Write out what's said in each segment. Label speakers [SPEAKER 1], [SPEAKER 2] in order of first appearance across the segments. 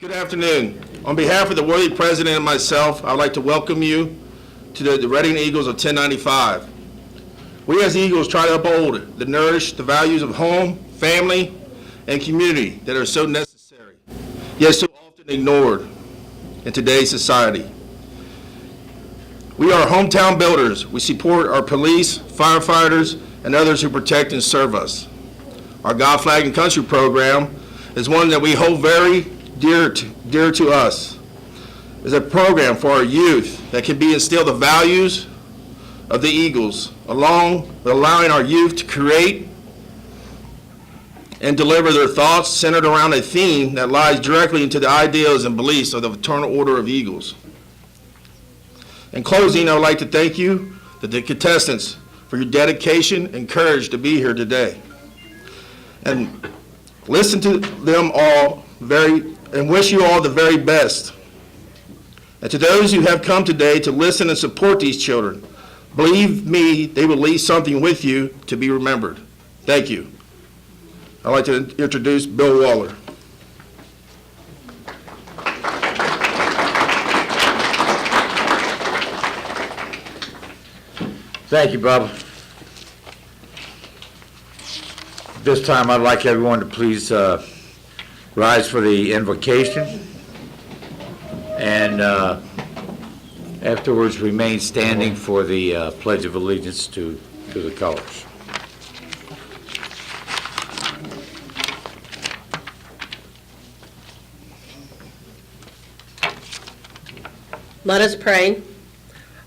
[SPEAKER 1] Good afternoon. On behalf of the worthy president and myself, I would like to welcome you to the Reading Eagles of 1095. We as Eagles try to uphold, to nourish the values of home, family, and community that are so necessary, yet so often ignored in today's society. We are hometown builders. We support our police, firefighters, and others who protect and serve us. Our God, Flag, and Country program is one that we hold very dear to us. It's a program for our youth that can be instill the values of the Eagles, along with allowing our youth to create and deliver their thoughts centered around a theme that lies directly into the ideals and beliefs of the Fraternal Order of Eagles. In closing, I would like to thank you, the contestants, for your dedication and courage to be here today. And listen to them all and wish you all the very best. And to those who have come today to listen and support these children, believe me, they will leave something with you to be remembered. Thank you. I'd like to introduce Bill Waller.
[SPEAKER 2] Thank you, Bob. This time I'd like everyone to please rise for the invocation, and afterwards remain standing for the Pledge of Allegiance to the colors.
[SPEAKER 3] Let us pray.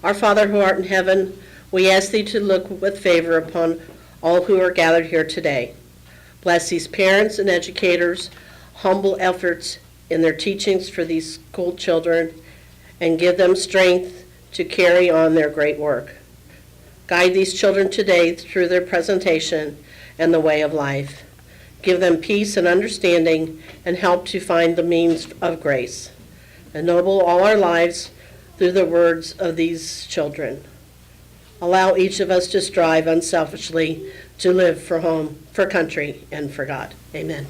[SPEAKER 3] Our Father who art in heaven, we ask thee to look with favor upon all who are gathered here today. Bless these parents and educators' humble efforts in their teachings for these school children, and give them strength to carry on their great work. Guide these children today through their presentation and the way of life. Give them peace and understanding, and help to find the means of grace. Ennoble all our lives through the words of these children. Allow each of us to strive unselfishly to live for home, for country, and for God. Amen.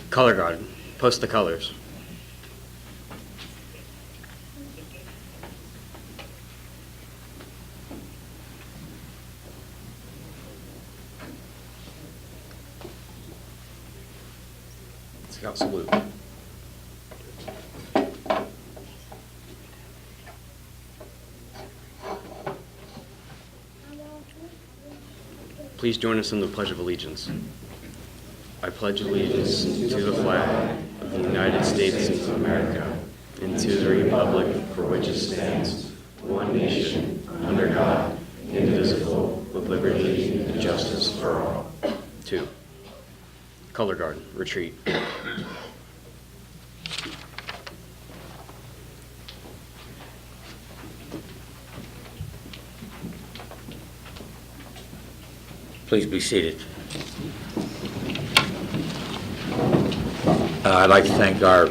[SPEAKER 4] Color guard, post the colors. Scout salute. Please join us in the Pledge of Allegiance. I pledge allegiance to the flag of the United States of America and to the republic for which it stands, one nation, under God, indivisible, with liberty and justice for all. 2. Color guard, retreat.
[SPEAKER 2] Please be seated. I'd like to thank our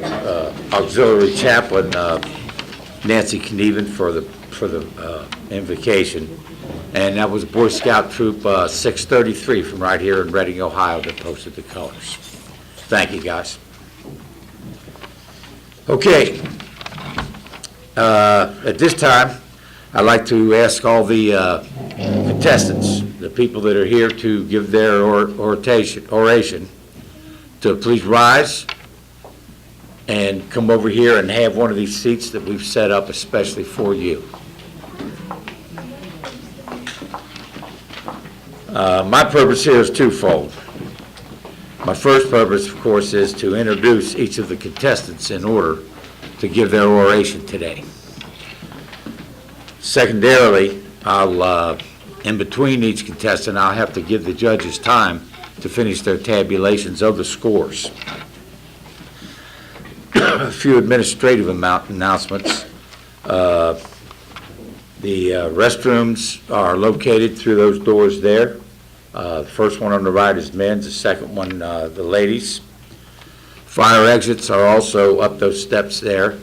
[SPEAKER 2] auxiliary chaplain, Nancy Knieven, for the invocation. And that was Boy Scout Troop 633 from right here in Reading, Ohio, that posted the colors. Thank you, guys. Okay. At this time, I'd like to ask all the contestants, the people that are here to give their oration, to please rise and come over here and have one of these seats that we've set up especially for you. My purpose here is twofold. My first purpose, of course, is to introduce each of the contestants in order to give their oration today. Secondarily, I'll in between each contestant, I'll have to give the judges time to finish their tabulations of the scores. A few administrative announcements. The restrooms are located through those doors there. The first one on the right is men's, the second one the ladies'. Fire exits are also up those steps there.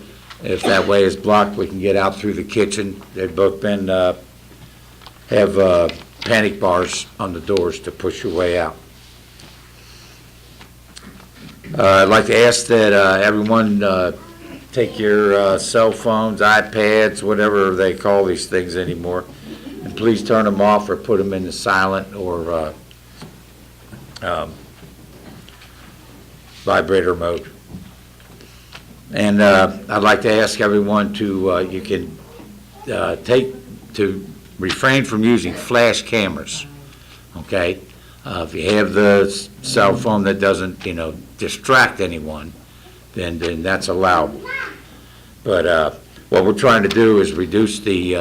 [SPEAKER 2] If that way is blocked, we can get out through the kitchen. They've both been, have panic bars on the doors to push your way out. I'd like to ask that everyone take your cell phones, iPads, whatever they call these things anymore, and please turn them off or put them into silent or vibrator mode. And I'd like to ask everyone to, you can to refrain from using flash cameras, okay? If you have the cell phone that doesn't, distract anyone, then that's allowable. But what we're trying to do is reduce the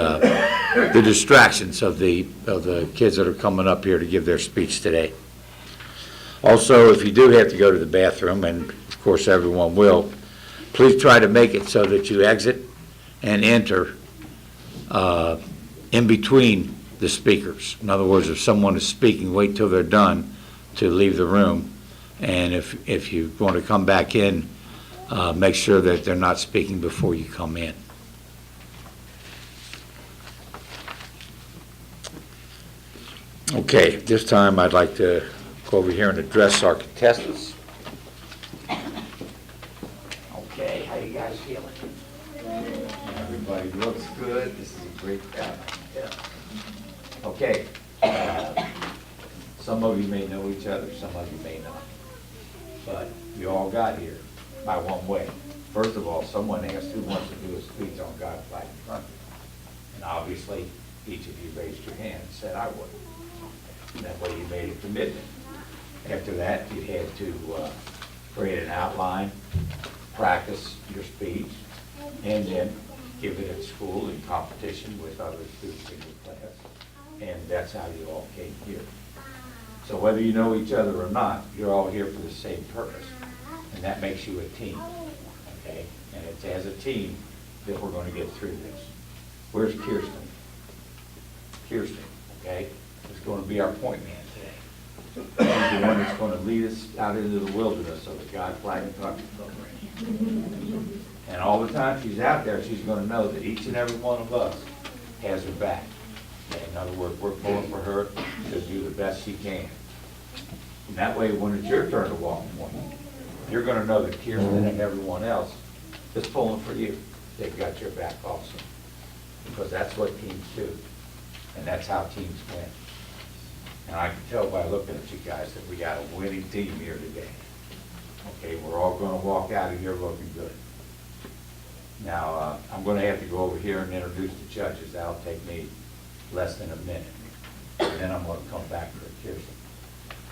[SPEAKER 2] distractions of the kids that are coming up here to give their speech today. Also, if you do have to go to the bathroom, and of course everyone will, please try to make it so that you exit and enter in between the speakers. In other words, if someone is speaking, wait till they're done to leave the room. And if you want to come back in, make sure that they're not speaking before you come in. Okay, this time I'd like to go over here and address our contestants. Okay, how you guys feeling? Everybody looks good. This is a great crowd. Yeah. Okay. Some of you may know each other, some of you may not. But you all got here by one way. First of all, someone asked who wants to do a speech on God's flag and country. And obviously, each of you raised your hand and said, I would. And that way you made a commitment. After that, you had to create an outline, practice your speech, and then give it at school in competition with other students in your class. And that's how you all came here. So whether you know each other or not, you're all here for the same purpose. And that makes you a team, okay? And it's as a team that we're going to get through this. Where's Kirsten? Kirsten, okay, is going to be our point man today. She's the one that's going to lead us out into the wilderness of the God Flag and Country program. And all the time she's out there, she's going to know that each and every one of us has her back. In other words, we're pulling for her to do the best she can. And that way, when it's your turn to walk the point, you're going to know that Kirsten and everyone else is pulling for you. They've got your back also. Because that's what teams do. And that's how teams win. And I can tell by looking at you guys that we got a winning team here today. Okay, we're all going to walk out of here looking good. Now, I'm going to have to go over here and introduce the judges. That'll take me less than a minute. And then I'm going to come back for Kirsten.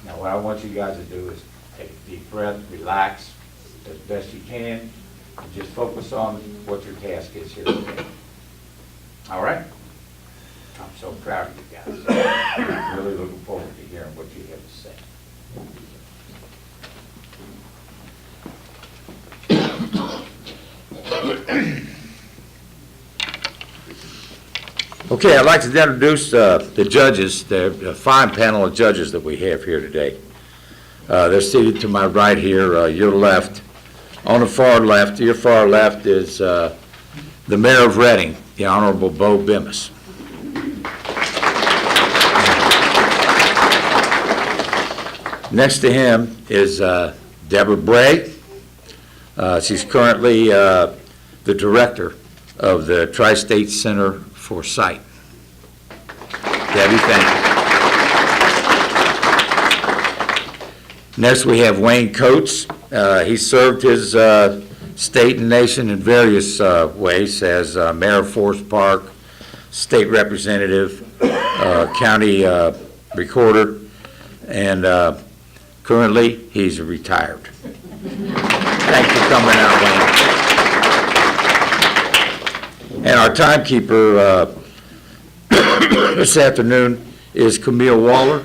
[SPEAKER 2] Now, what I want you guys to do is take a deep breath, relax as best you can, and just focus on what your task is here today. All right? I'm so proud of you guys. I'm really looking forward to hearing what you have to say. Okay, I'd like to introduce the judges, the fine panel of judges that we have here today. They're seated to my right here, your left. On the far left, to your far left is the Mayor of Reading, the Honorable Bo Bimis. Next to him is Deborah Bray. She's currently the director of the Tri-State Center for Sight. Debbie, thank you. Next, we have Wayne Coates. He served his state and nation in various ways as mayor of Forest Park, state representative, county recorder, and currently he's retired. Thanks for coming out, Wayne. And our timekeeper this afternoon is Camille Waller.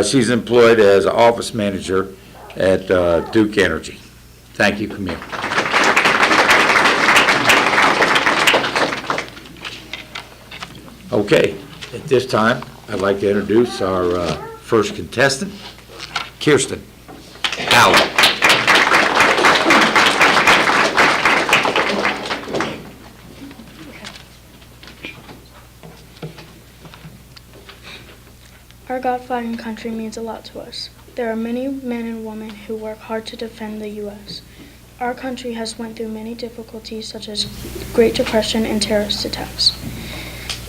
[SPEAKER 2] She's employed as an office manager at Duke Energy. Thank you, Camille. Okay, at this time, I'd like to introduce our first contestant, Kirsten Allen.
[SPEAKER 5] Our God-flagging country means a lot to us. There are many men and women who work hard to defend the U.S. Our country has went through many difficulties such as Great Depression and terrorist attacks.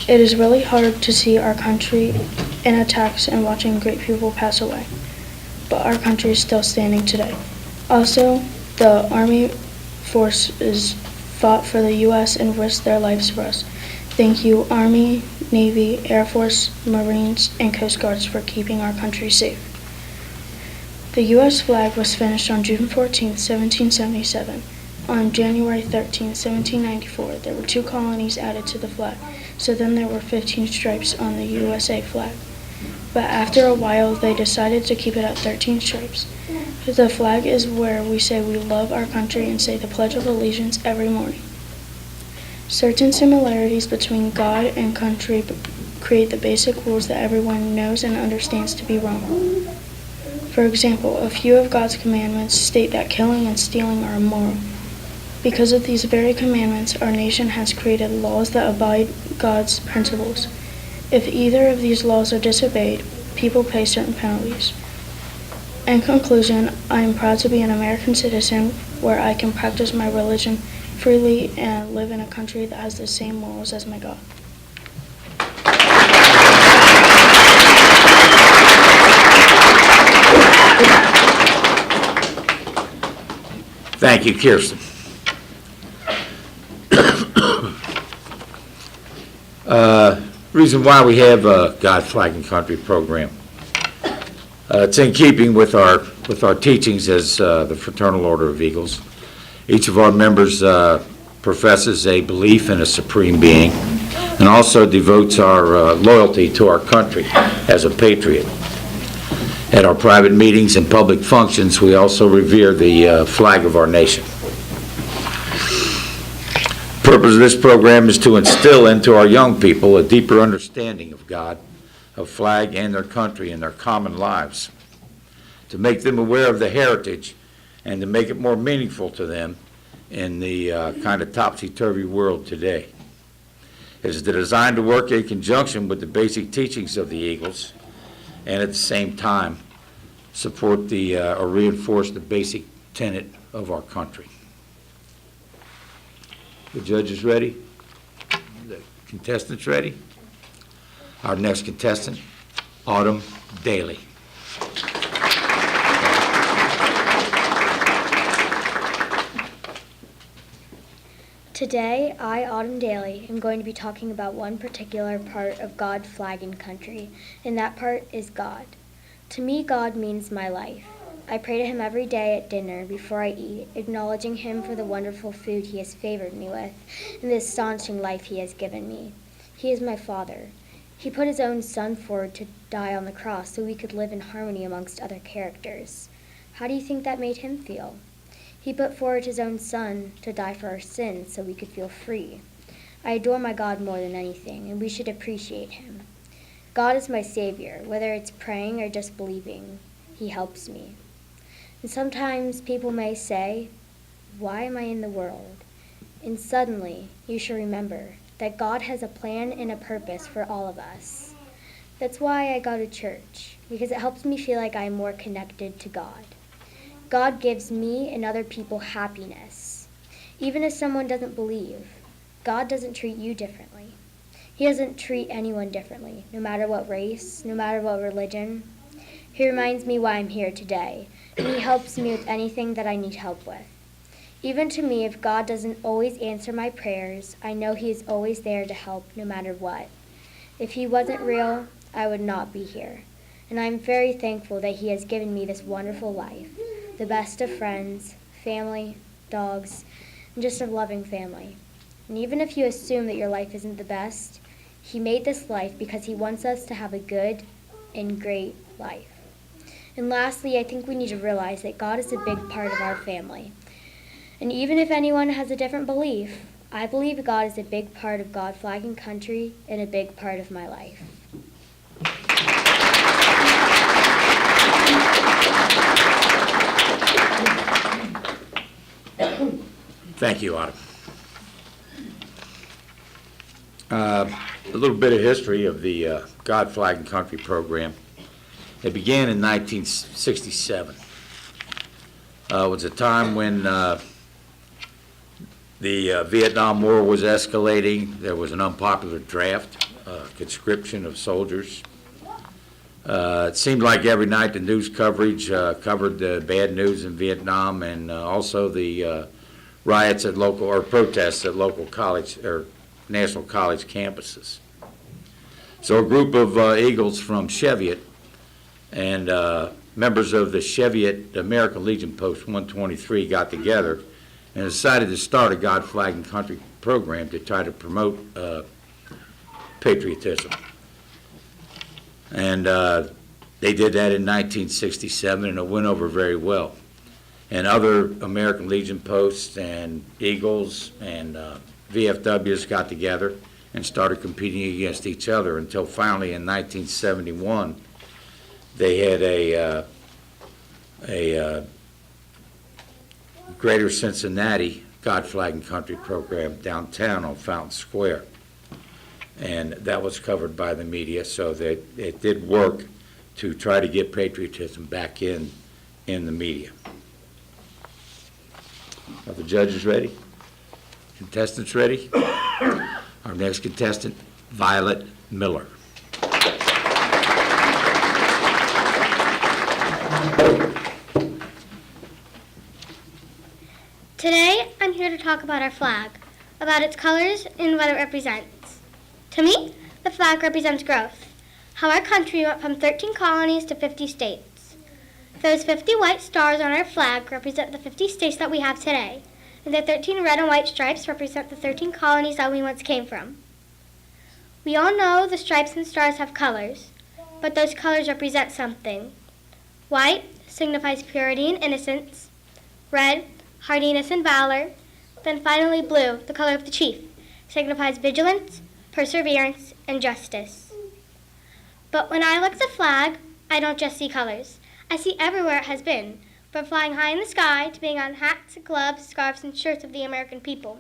[SPEAKER 5] It is really hard to see our country in attacks and watching great people pass away. But our country is still standing today. Also, the Army forces fought for the U.S. and risked their lives for us. Thank you, Army, Navy, Air Force, Marines, and Coast Guards for keeping our country safe. The U.S. flag was finished on June 14, 1777. On January 13, 1794, there were 2 colonies added to the flag, so then there were 15 stripes on the USA flag. But after a while, they decided to keep it at 13 stripes. The flag is where we say we love our country and say the Pledge of Allegiance every morning. Certain similarities between God and country create the basic rules that everyone knows and understands to be wrong. For example, a few of God's commandments state that killing and stealing are immoral. Because of these very commandments, our nation has created laws that abide God's principles. If either of these laws are disobeyed, people pay certain penalties. In conclusion, I am proud to be an American citizen where I can practice my religion freely and live in a country that has the same morals as my God.
[SPEAKER 2] Thank you, Kirsten. Reason why we have a God Flagging Country program. It's in keeping with our teachings as the Fraternal Order of Eagles. Each of our members professes a belief in a supreme being and also devotes our loyalty to our country as a patriot. At our private meetings and public functions, we also revere the flag of our nation. The purpose of this program is to instill into our young people a deeper understanding of God, of flag and their country and their common lives, to make them aware of the heritage and to make it more meaningful to them in the kind of topsy-turvy world today. It is designed to work in conjunction with the basic teachings of the Eagles and at the same time support or reinforce the basic tenet of our country. The judge is ready. The contestant's ready. Our next contestant, Autumn Daly.
[SPEAKER 6] Today, I, Autumn Daly, am going to be talking about one particular part of God flagging country, and that part is God. To me, God means my life. I pray to Him every day at dinner before I eat, acknowledging Him for the wonderful food He has favored me with and the astonishing life He has given me. He is my Father. He put His own Son forward to die on the cross so we could live in harmony amongst other characters. How do you think that made Him feel? He put forward His own Son to die for our sins so we could feel free. I adore my God more than anything, and we should appreciate Him. God is my Savior. Whether it's praying or just believing, He helps me. And sometimes people may say, why am I in the world? And suddenly, you should remember that God has a plan and a purpose for all of us. That's why I go to church, because it helps me feel like I'm more connected to God. God gives me and other people happiness. Even if someone doesn't believe, God doesn't treat you differently. He doesn't treat anyone differently, no matter what race, no matter what religion. He reminds me why I'm here today, and He helps me with anything that I need help with. Even to me, if God doesn't always answer my prayers, I know He is always there to help no matter what. If He wasn't real, I would not be here. And I'm very thankful that He has given me this wonderful life, the best of friends, family, dogs, and just a loving family. And even if you assume that your life isn't the best, He made this life because he wants us to have a good and great life. And lastly, I think we need to realize that God is a big part of our family. And even if anyone has a different belief, I believe God is a big part of God Flag and Country and a big part of my life.
[SPEAKER 2] Thank you, Autumn. A little bit of history of the God Flag and Country program. It began in 1967. It was a time when the Vietnam War was escalating. There was an unpopular draft, conscription of soldiers. It seemed like every night the news coverage covered the bad news in Vietnam, and also the riots at local, or protests at local college or national college campuses. So a group of Eagles from Cheviot and members of the Cheviot American Legion Post 123 got together and decided to start a God Flag and Country program to try to promote patriotism. And they did that in 1967, and it went over very well. And other American Legion posts and Eagles and VFWs got together and started competing against each other until finally in 1971 they had a Greater Cincinnati God Flag and Country program downtown on Fountain Square. And that was covered by the media, so that it did work to try to get patriotism back in the media. Are the judges ready? Contestants ready? Our next contestant, Violet Miller.
[SPEAKER 7] Today, I'm here to talk about our flag, about its colors and what it represents. To me, the flag represents growth, how our country went from 13 colonies to 50 states. Those 50 white stars on our flag represent the 50 states that we have today, and the 13 red and white stripes represent the 13 colonies that we once came from. We all know the stripes and stars have colors, but those colors represent something. White signifies purity and innocence, red, hardiness and valor, then finally blue, the color of the chief, signifies vigilance, perseverance, and justice. But when I look at the flag, I don't just see colors. I see everywhere it has been, from flying high in the sky to being on hats, gloves, scarves, and shirts of the American people.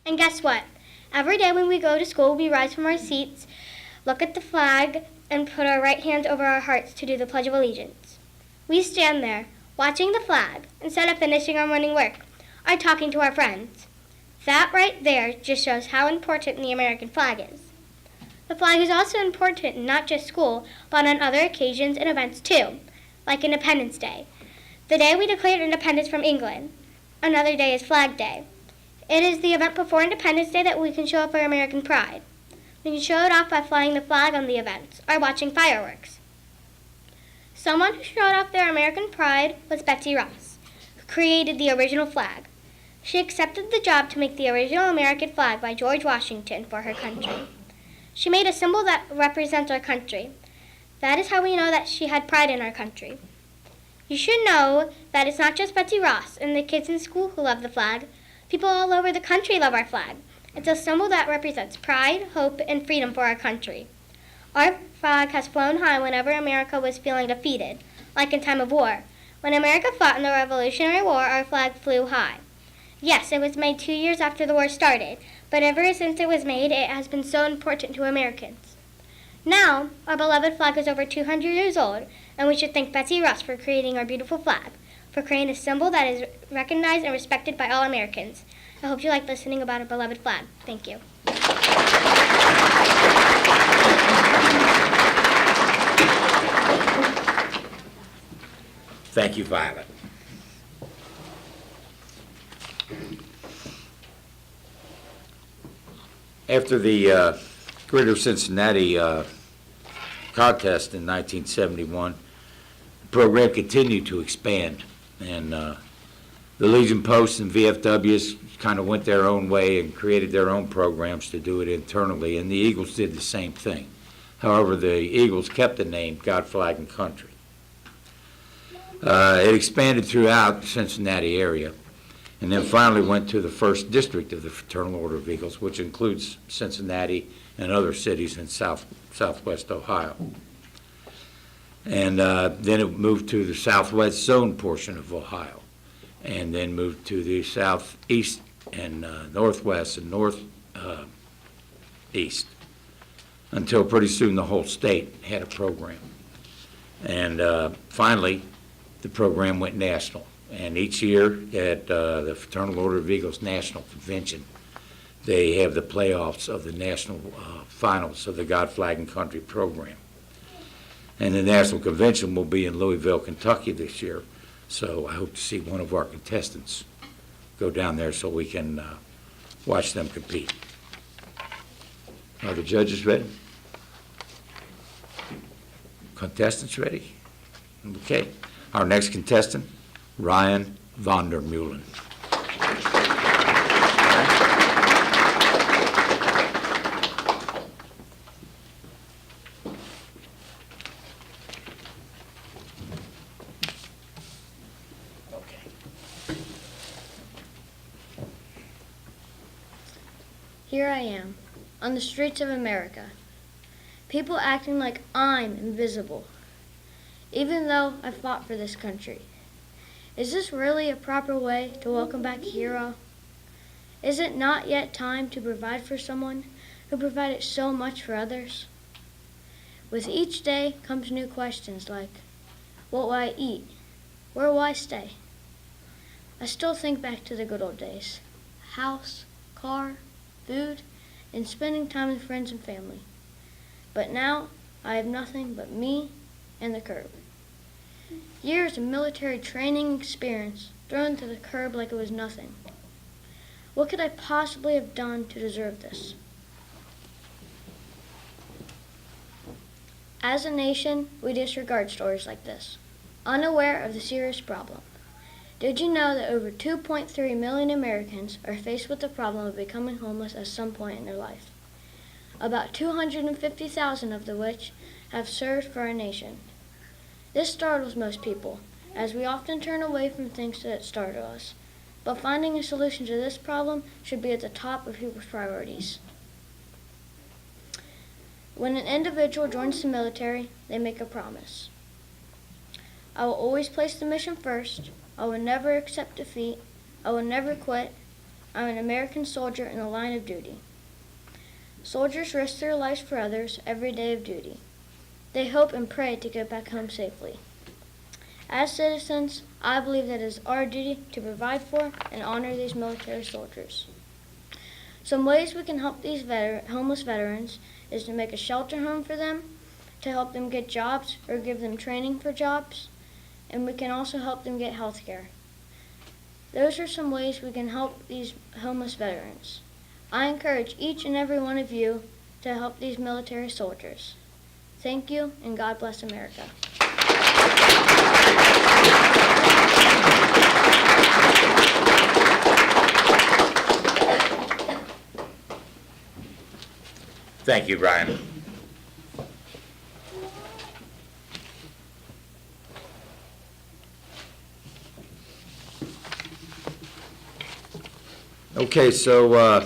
[SPEAKER 7] And guess what? Every day when we go to school, we rise from our seats, look at the flag, and put our right hands over our hearts to do the Pledge of Allegiance. We stand there, watching the flag, instead of finishing our morning work, or talking to our friends. That right there just shows how important the American flag is. The flag is also important in not just school, but on other occasions and events too, like Independence Day, the day we declared independence from England. Another day is Flag Day. It is the event before Independence Day that we can show off our American pride. We can show it off by flying the flag on the events, or watching fireworks. Someone who showed off their American pride was Betsy Ross, who created the original flag. She accepted the job to make the original American flag by George Washington for her country. She made a symbol that represents our country. That is how we know that she had pride in our country. You should know that it's not just Betsy Ross and the kids in school who love the flag. People all over the country love our flag. It's a symbol that represents pride, hope, and freedom for our country. Our flag has flown high whenever America was feeling defeated, like in time of war. When America fought in the Revolutionary War, our flag flew high. Yes, it was made 2 years after the war started, but ever since it was made, it has been so important to Americans. Now, our beloved flag is over 200 years old, and we should thank Betsy Ross for creating our beautiful flag, for creating a symbol that is recognized and respected by all Americans. I hope you like listening about our beloved flag. Thank you.
[SPEAKER 2] Thank you, Violet. After the Greater Cincinnati contest in 1971, the program continued to expand, and The Legion Post and VFWs kind of went their own way and created their own programs to do it internally, and the Eagles did the same thing. However, the Eagles kept the name God, Flag, and Country. It expanded throughout the Cincinnati area, and then finally went to the first district of the Fraternal Order of Eagles, which includes Cincinnati and other cities in southwest Ohio. And then it moved to the southwest zone portion of Ohio, and then moved to the southeast and northwest and northeast, until pretty soon the whole state had a program. And finally, the program went national. And each year at the Fraternal Order of Eagles National Convention, they have the playoffs of the national finals of the God, Flag, and Country program. And the national convention will be in Louisville, Kentucky this year. So I hope to see one of our contestants go down there so we can watch them compete. Are the judges ready? Contestants ready? Okay. Our next contestant, Ryan Vondermeulen.
[SPEAKER 8] Here I am, on the streets of America. People acting like I'm invisible, even though I fought for this country. Is this really a proper way to welcome back a hero? Is it not yet time to provide for someone who provided so much for others? With each day comes new questions like, what will I eat? Where will I stay? I still think back to the good old days. House, car, food, and spending time with friends and family. But now, I have nothing but me and the curb. Years of military training experience thrown to the curb like it was nothing. What could I possibly have done to deserve this? As a nation, we disregard stories like this, unaware of the serious problem. Did you know that over 2.3 million Americans are faced with the problem of becoming homeless at some point in their life? About 250,000 of which have served for our nation. This startles most people, as we often turn away from things that startle us. But finding a solution to this problem should be at the top of people's priorities. When an individual joins the military, they make a promise. I will always place the mission first. I will never accept defeat. I will never quit. I'm an American soldier in the line of duty. Soldiers risk their lives for others every day of duty. They hope and pray to get back home safely. As citizens, I believe that it is our duty to provide for and honor these military soldiers. Some ways we can help these homeless veterans is to make a shelter home for them, to help them get jobs or give them training for jobs, and we can also help them get health care. Those are some ways we can help these homeless veterans. I encourage each and every one of you to help these military soldiers. Thank you, and God bless America.
[SPEAKER 2] Thank you, Ryan. Okay, so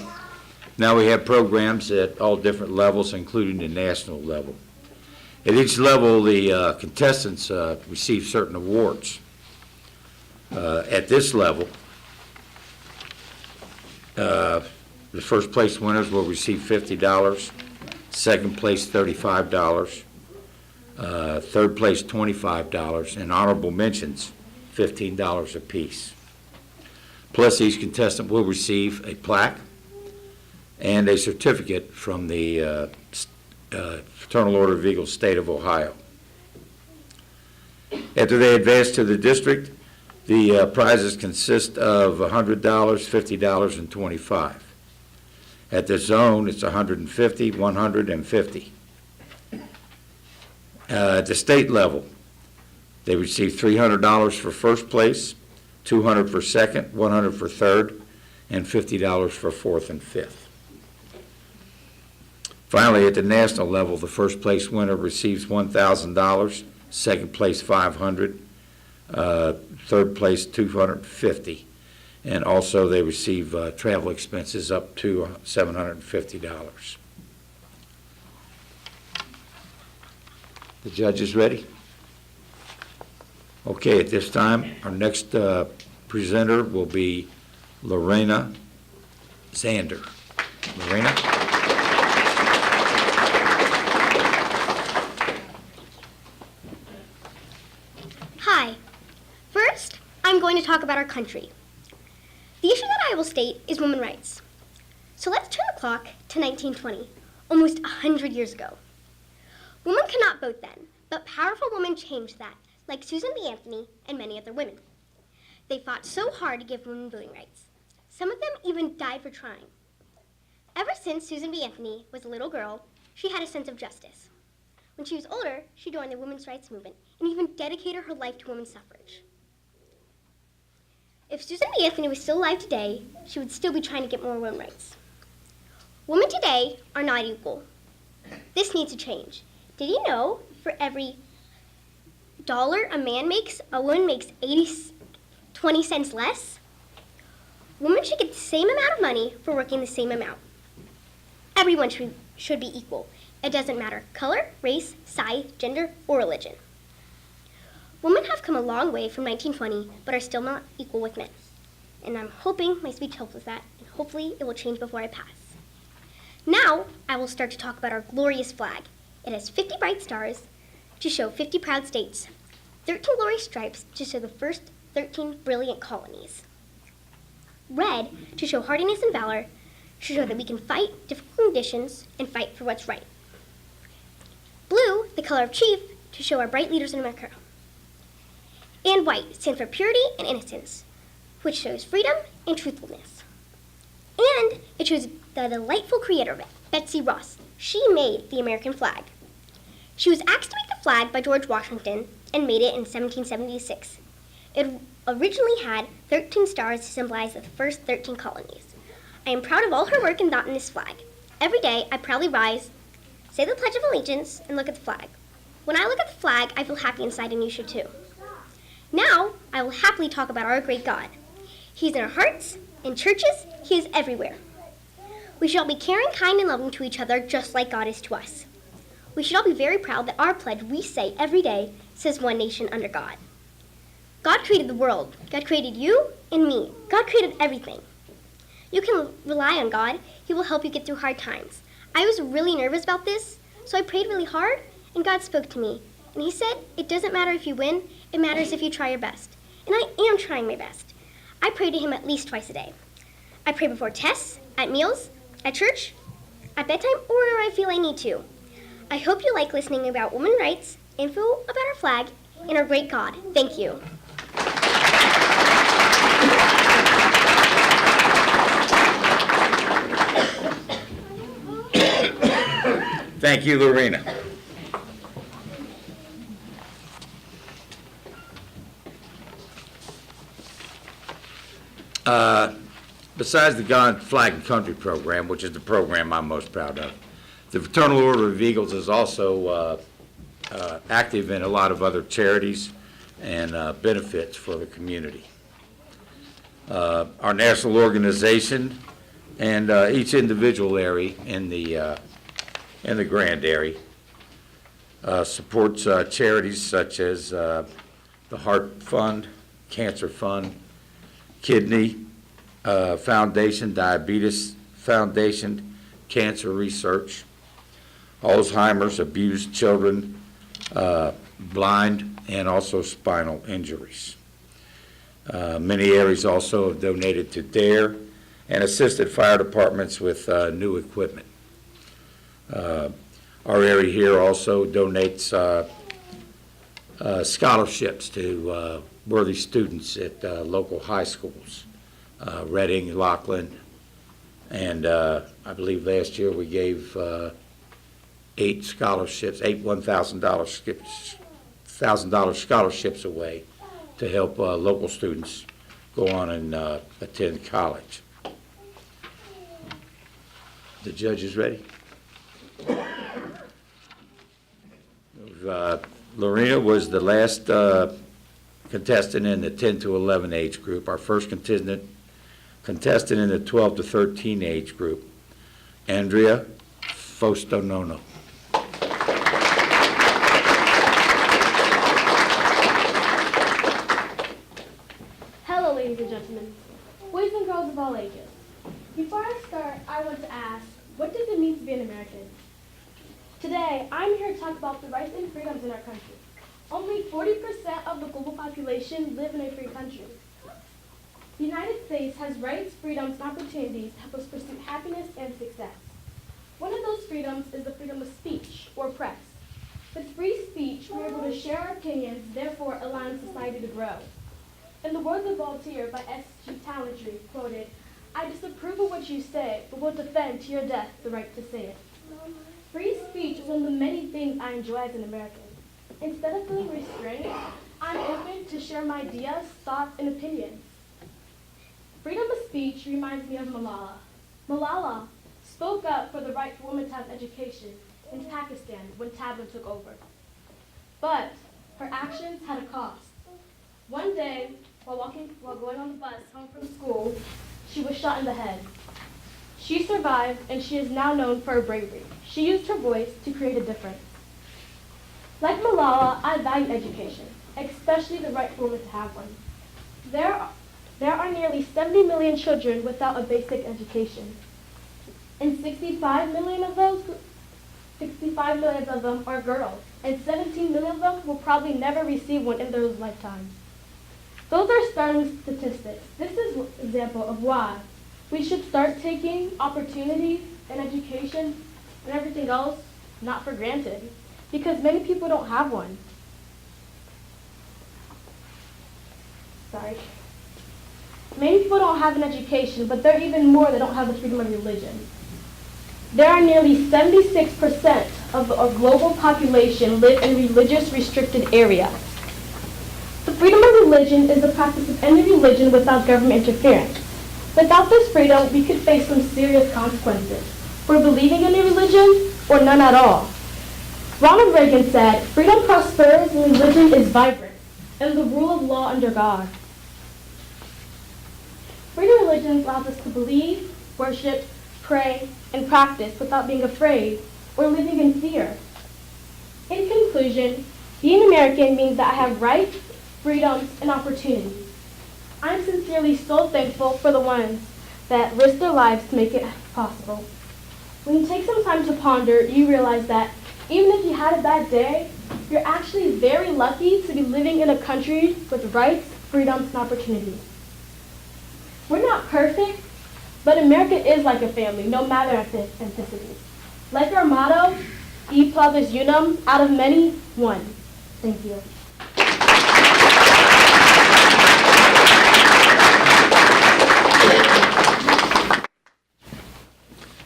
[SPEAKER 2] now we have programs at all different levels, including the national level. At each level, the contestants receive certain awards. At this level, the first place winners will receive $50, second place $35, third place $25, and honorable mentions $15 apiece. Plus, each contestant will receive a plaque and a certificate from the Fraternal Order of Eagles, State of Ohio. After they advance to the district, the prizes consist of $100, $50, and $25. At the zone, it's $150, $100, and $50. At the state level, they receive $300 for first place, $200 for second, $100 for third, and $50 for fourth and fifth. Finally, at the national level, the first place winner receives $1,000, second place $500, third place $250, and also they receive travel expenses up to $750. The judge is ready? Okay, at this time, our next presenter will be Lorena Zander. Lorena?
[SPEAKER 7] Hi. First, I'm going to talk about our country. The issue that I will state is women's rights. So let's turn the clock to 1920, almost 100 years ago. Women could not vote then, but powerful women changed that, like Susan B. Anthony and many other women. They fought so hard to give women voting rights. Some of them even died for trying. Ever since Susan B. Anthony was a little girl, she had a sense of justice. When she was older, she joined the women's rights movement and even dedicated her life to women's suffrage. If Susan B. Anthony was still alive today, she would still be trying to get more women's rights. Women today are not equal. This needs to change. Did you know for every dollar a man makes, a woman makes 20 cents less? Women should get the same amount of money for working the same amount. Everyone should be equal. It doesn't matter color, race, size, gender, or religion. Women have come a long way from 1920, but are still not equal with men. And I'm hoping my speech helps with that, and hopefully it will change before I pass. Now, I will start to talk about our glorious flag. It has 50 bright stars to show 50 proud states, 13 glorious stripes to show the first 13 brilliant colonies. Red to show hardiness and valor, to show that we can fight difficult conditions and fight for what's right. Blue, the color of chief, to show our bright leaders in America. And white stands for purity and innocence, which shows freedom and truthfulness. And it shows the delightful creator of it, Betsy Ross. She made the American flag. She was asked to make the flag by George Washington and made it in 1776. It originally had 13 stars to symbolize the first 13 colonies. I am proud of all her work and thought in this flag. Every day, I proudly rise, say the Pledge of Allegiance, and look at the flag. When I look at the flag, I feel happy inside, and you should too. Now, I will happily talk about our great God. He's in our hearts, in churches, he is everywhere. We should all be caring, kind, and loving to each other just like God is to us. We should all be very proud that our pledge we say every day says one nation under God. God created the world. God created you and me. God created everything. You can rely on God. He will help you get through hard times. I was really nervous about this, so I prayed really hard, and God spoke to me. And he said, it doesn't matter if you win, it matters if you try your best. And I am trying my best. I pray to him at least twice a day. I pray before tests, at meals, at church, at bedtime, or whenever I feel I need to. I hope you like listening about women's rights, info about our flag, and our great God. Thank you.
[SPEAKER 2] Thank you, Lorena. Besides the God, Flag, and Country program, which is the program I'm most proud of, the Fraternal Order of Eagles is also active in a lot of other charities and benefits for the community. Our national organization and each individual area in the Grand Aerie supports charities such as the Heart Fund, Cancer Fund, Kidney Foundation, Diabetes Foundation, Cancer Research, Alzheimer's, abused children, blind, and also spinal injuries. Many areas also have donated to DARE and assisted fire departments with new equipment. Our area here also donates scholarships to worthy students at local high schools, Reading, Lockland, and I believe last year we gave 8 $1,000 scholarships away to help local students go on and attend college. The judge is ready. Lorena was the last contestant in the 10 to 11 age group. Our first contestant in the 12 to 13 age group, Andrea Fostonono.
[SPEAKER 9] Hello, ladies and gentlemen, boys and girls of all ages. Before I start, I want to ask, what does it mean to be an American? Today, I'm here to talk about the rights and freedoms in our country. Only 40% of the global population live in a free country. The United States has rights, freedoms, and opportunities to help us pursue happiness and success. One of those freedoms is the freedom of speech, or press. With free speech, we're able to share our opinions, therefore allowing society to grow. In the words of Voltaire by S.G. Talentry, quoted, "I disapprove of what you say, but will defend to your death the right to say it." Free speech is one of the many things I enjoy as an American. Instead of feeling restrained, I'm open to share my ideas, thoughts, and opinions. Freedom of speech reminds me of Malala. Malala spoke up for the right for women to have education in Pakistan when Taliban took over. But her actions had a cost. One day, while going on the bus home from school, she was shot in the head. She survived, and she is now known for her bravery. She used her voice to create a difference. Like Malala, I value education, especially the right for women to have one. There are nearly 70 million children without a basic education. And 65 million of them are girls, and 17 million of them will probably never receive one in their lifetime. Those are startling statistics. This is an example of why we should start taking opportunities and education and everything else not for granted, because many people don't have one. Many people don't have an education, but there are even more that don't have the freedom of religion. There are nearly 76% of the global population live in religious restricted areas. The freedom of religion is the practice of any religion without government interference. Without this freedom, we could face some serious consequences for believing in a religion or none at all. Ronald Reagan said, "Freedom prospers when religion is vibrant and the rule of law under God." Freedom of religion allows us to believe, worship, pray, and practice without being afraid or living in fear. In conclusion, being American means that I have rights, freedoms, and opportunities. I'm sincerely so thankful for the ones that risk their lives to make it possible. When you take some time to ponder, you realize that even if you had a bad day, you're actually very lucky to be living in a country with rights, freedoms, and opportunities. We're not perfect, but America is like a family, no matter ethnicities. Like our motto, E pluribus unum, out of many, one. Thank you.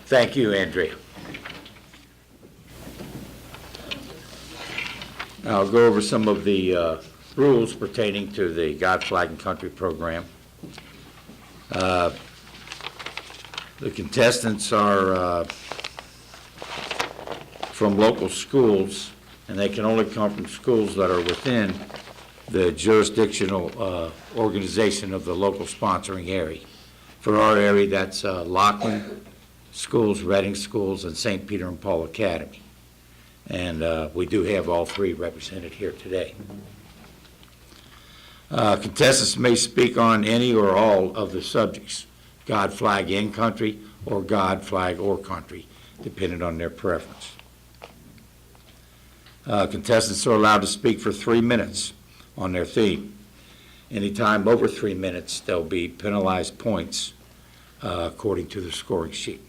[SPEAKER 2] Thank you, Andrea. I'll go over some of the rules pertaining to the God, Flag, and Country program. The contestants are from local schools, and they can only come from schools that are within the jurisdictional organization of the local sponsoring area. For our area, that's Lockland Schools, Reading Schools, and St. Peter and Paul Academy. And we do have all three represented here today. Contestants may speak on any or all of the subjects, God, Flag, and Country, or God, Flag, or Country, depending on their preference. Contestants are allowed to speak for 3 minutes on their theme. Anytime over 3 minutes, there'll be penalized points according to the scoring sheet.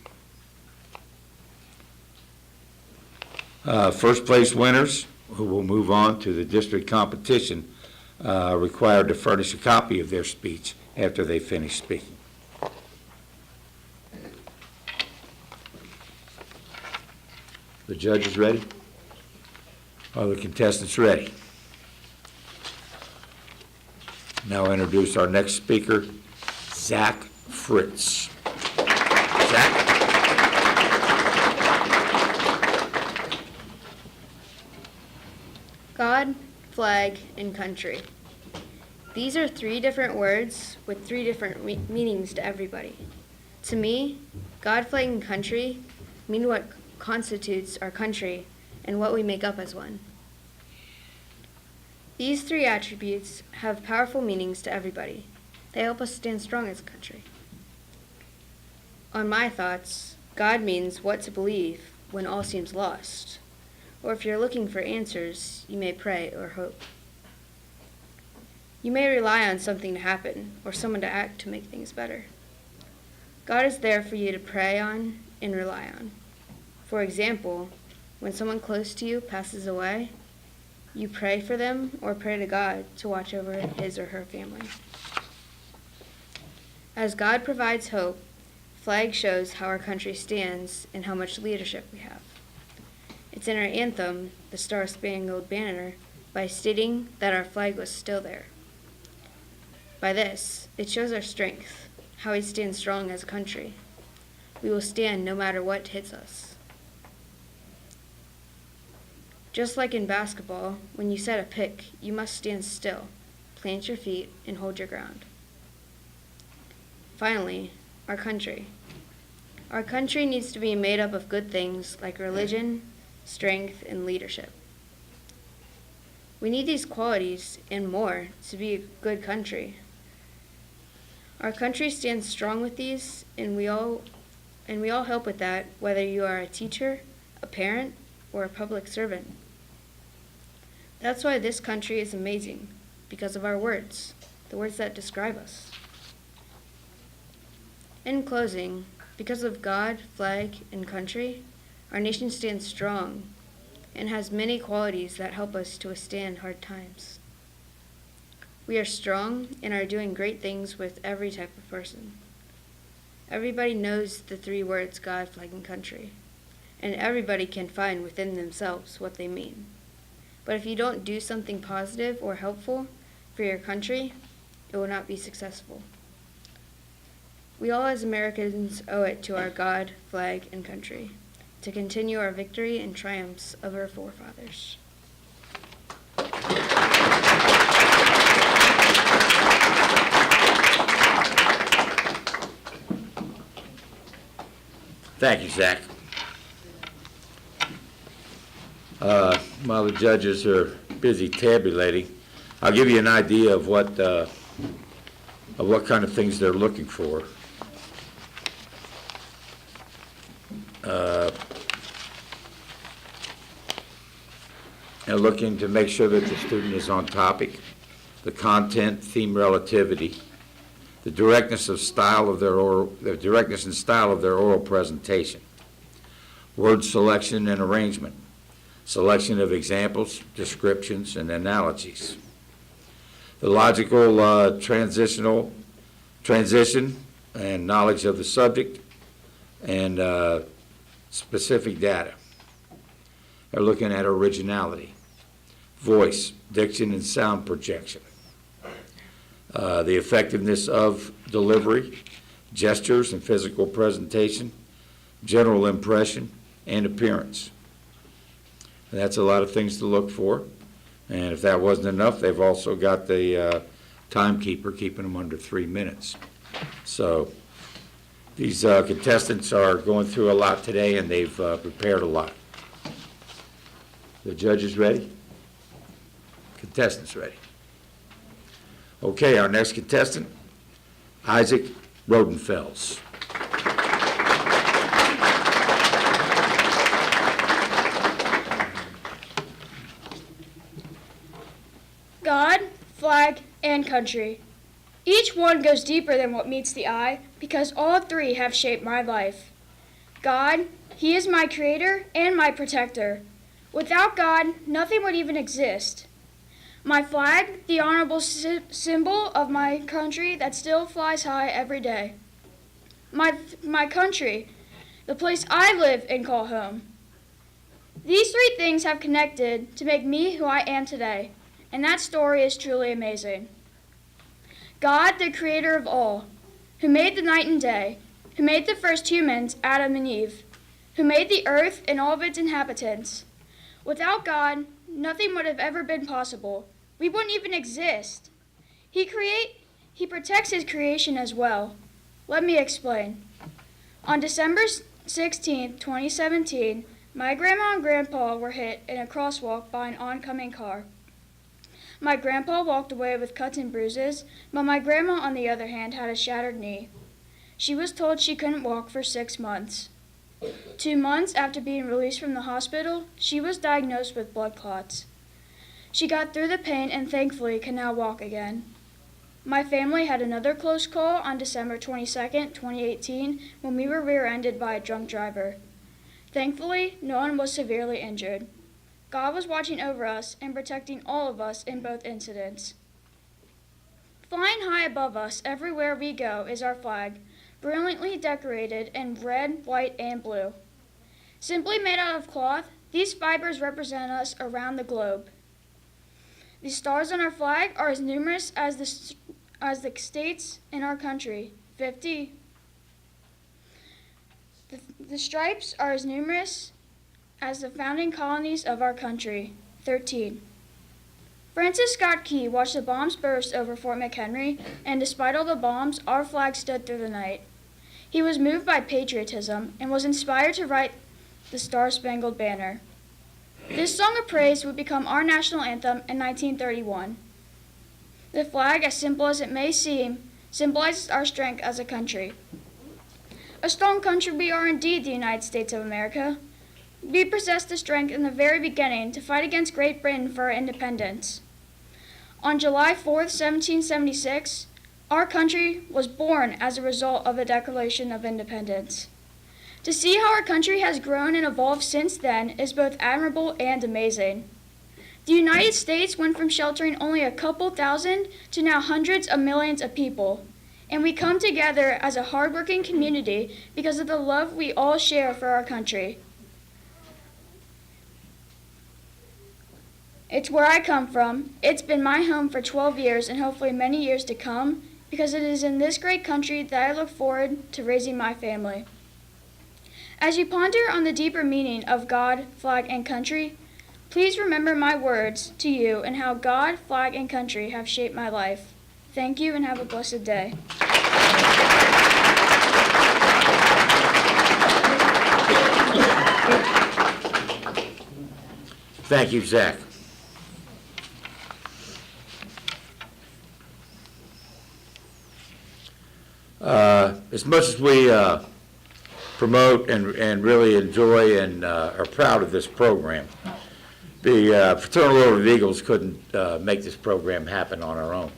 [SPEAKER 2] First place winners, who will move on to the district competition, required to furnish a copy of their speech after they finish speaking. The judge is ready? Are the contestants ready? Now introduce our next speaker, Zach Fritz. Zach?
[SPEAKER 10] God, flag, and country. These are three different words with three different meanings to everybody. To me, God, flag, and country mean what constitutes our country and what we make up as one. These three attributes have powerful meanings to everybody. They help us stand strong as a country. On my thoughts, God means what to believe when all seems lost. Or if you're looking for answers, you may pray or hope. You may rely on something to happen or someone to act to make things better. God is there for you to pray on and rely on. For example, when someone close to you passes away, you pray for them or pray to God to watch over his or her family. As God provides hope, flag shows how our country stands and how much leadership we have. It's in our anthem, the Star-Spangled Banner, by stating that our flag was still there. By this, it shows our strength, how we stand strong as a country. We will stand no matter what hits us. Just like in basketball, when you set a pick, you must stand still, plant your feet, and hold your ground. Finally, our country. Our country needs to be made up of good things like religion, strength, and leadership. We need these qualities and more to be a good country. Our country stands strong with these, and we all help with that, whether you are a teacher, a parent, or a public servant. That's why this country is amazing, because of our words, the words that describe us. In closing, because of God, flag, and country, our nation stands strong and has many qualities that help us to withstand hard times. We are strong and are doing great things with every type of person. Everybody knows the three words God, flag, and country, and everybody can find within themselves what they mean. But if you don't do something positive or helpful for your country, it will not be successful. We all as Americans owe it to our God, flag, and country to continue our victory and triumphs of our forefathers.
[SPEAKER 2] Thank you, Zach. While the judges are busy tabulating, I'll give you an idea of what kind of things they're looking for. They're looking to make sure that the student is on topic, the content, theme, relativity, the directness and style of their oral presentation, word selection and arrangement, selection of examples, descriptions, and analogies, the logical transition and knowledge of the subject, and specific data. They're looking at originality, voice, diction, and sound projection, the effectiveness of delivery, gestures and physical presentation, general impression, and appearance. And that's a lot of things to look for. And if that wasn't enough, they've also got the timekeeper keeping them under 3 minutes. So these contestants are going through a lot today, and they've prepared a lot. The judges ready? Contestants ready? Okay, our next contestant, Isaac Rodenfels.
[SPEAKER 5] God, flag, and country. Each one goes deeper than what meets the eye because all three have shaped my life. God, He is my creator and my protector. Without God, nothing would even exist. My flag, the honorable symbol of my country that still flies high every day. My country, the place I live and call home. These three things have connected to make me who I am today, and that story is truly amazing. God, the creator of all, who made the night and day, who made the first humans, Adam and Eve, who made the earth and all of its inhabitants. Without God, nothing would have ever been possible. We wouldn't even exist. He protects his creation as well. Let me explain. On December 16, 2017, my grandma and grandpa were hit in a crosswalk by an oncoming car. My grandpa walked away with cuts and bruises, but my grandma, on the other hand, had a shattered knee. She was told she couldn't walk for 6 months. 2 months after being released from the hospital, she was diagnosed with blood clots. She got through the pain and thankfully can now walk again. My family had another close call on December 22, 2018, when we were rear-ended by a drunk driver. Thankfully, no one was severely injured. God was watching over us and protecting all of us in both incidents. Flying high above us everywhere we go is our flag, brilliantly decorated in red, white, and blue. Simply made out of cloth, these fibers represent us around the globe. The stars on our flag are as numerous as the states in our country, 50. The stripes are as numerous as the founding colonies of our country, 13. Francis Scott Key watched the bombs burst over Fort McHenry, and despite all the bombs, our flag stood through the night. He was moved by patriotism and was inspired to write the Star-Spangled Banner. This song of praise would become our national anthem in 1931. The flag, as simple as it may seem, symbolizes our strength as a country. A strong country we are indeed, the United States of America. We possessed the strength in the very beginning to fight against Great Britain for our independence. On July 4th, 1776, our country was born as a result of the Declaration of Independence. To see how our country has grown and evolved since then is both admirable and amazing. The United States went from sheltering only a couple thousand to now hundreds of millions of people. And we come together as a hardworking community because of the love we all share for our country. It's where I come from. It's been my home for 12 years and hopefully many years to come, because it is in this great country that I look forward to raising my family. As you ponder on the deeper meaning of God, flag, and country, please remember my words to you and how God, flag, and country have shaped my life. Thank you and have a blessed day.
[SPEAKER 2] Thank you, Zach. As much as we promote and really enjoy and are proud of this program, the Fraternal Order of Eagles couldn't make this program happen on our own.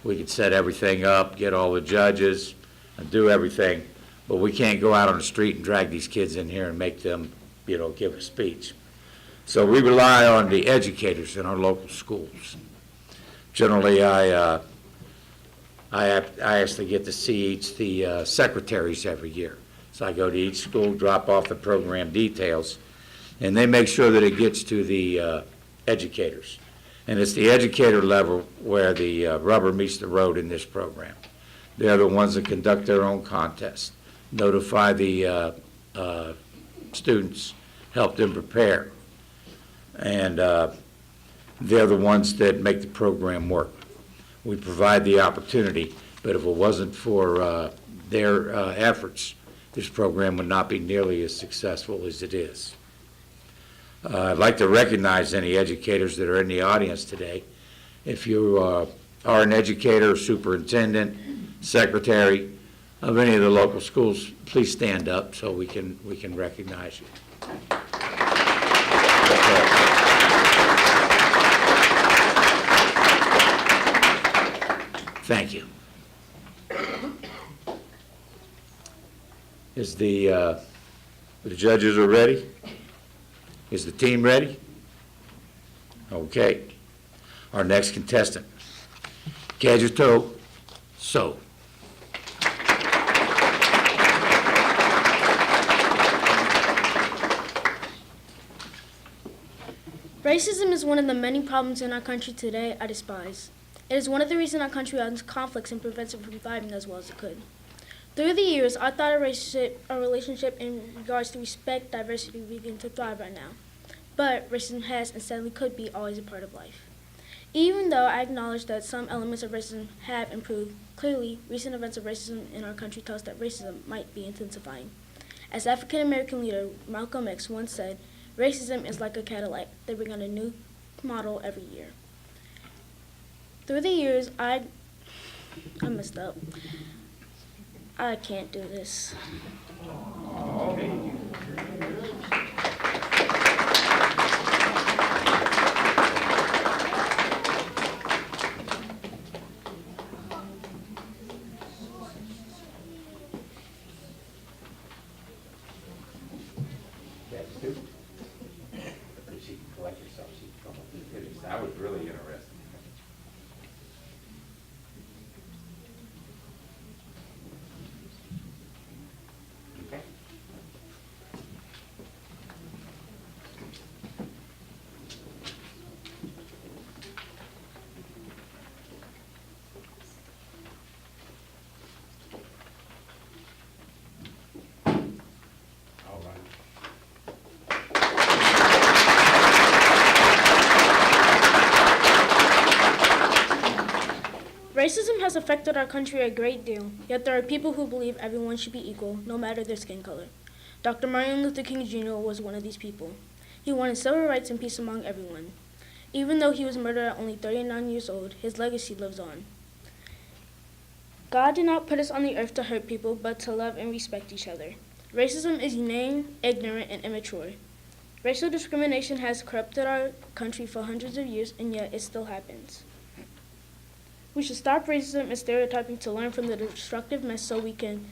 [SPEAKER 2] We could set everything up, get all the judges, and do everything, but we can't go out on the street and drag these kids in here and make them, give a speech. So we rely on the educators in our local schools. Generally, I actually get to see each the secretaries every year. So I go to each school, drop off the program details, and they make sure that it gets to the educators. And it's the educator level where the rubber meets the road in this program. They're the ones that conduct their own contests, notify the students, help them prepare. And they're the ones that make the program work. We provide the opportunity, but if it wasn't for their efforts, this program would not be nearly as successful as it is. I'd like to recognize any educators that are in the audience today. If you are an educator, superintendent, secretary of any of the local schools, please stand up so we can recognize you. Thank you. Is the judges are ready? Is the team ready? Okay. Our next contestant, Gadgeto So.
[SPEAKER 9] Racism is one of the many problems in our country today I despise. It is one of the reasons our country runs conflicts and prevents it from thriving as well as it could. Through the years, I thought our relationship in regards to respect, diversity began to thrive right now. But racism has and sadly could be always a part of life. Even though I acknowledge that some elements of racism have improved, clearly recent events of racism in our country tell us that racism might be intensifying. As African American leader Malcolm X once said, racism is like a Cadillac. They bring out a new model every year. Through the years, I messed up. I can't do this.
[SPEAKER 2] She can collect herself, she can come up with pictures. That was really interesting. Okay. All right.
[SPEAKER 9] Racism has affected our country a great deal, yet there are people who believe everyone should be equal, no matter their skin color. Dr. Martin Luther King Jr. was one of these people. He wanted civil rights and peace among everyone. Even though he was murdered at only 39 years old, his legacy lives on. God did not put us on the earth to hurt people, but to love and respect each other. Racism is inane, ignorant, and immature. Racial discrimination has corrupted our country for hundreds of years, and yet it still happens. We should stop racism and stereotyping to learn from the destructive mess so we can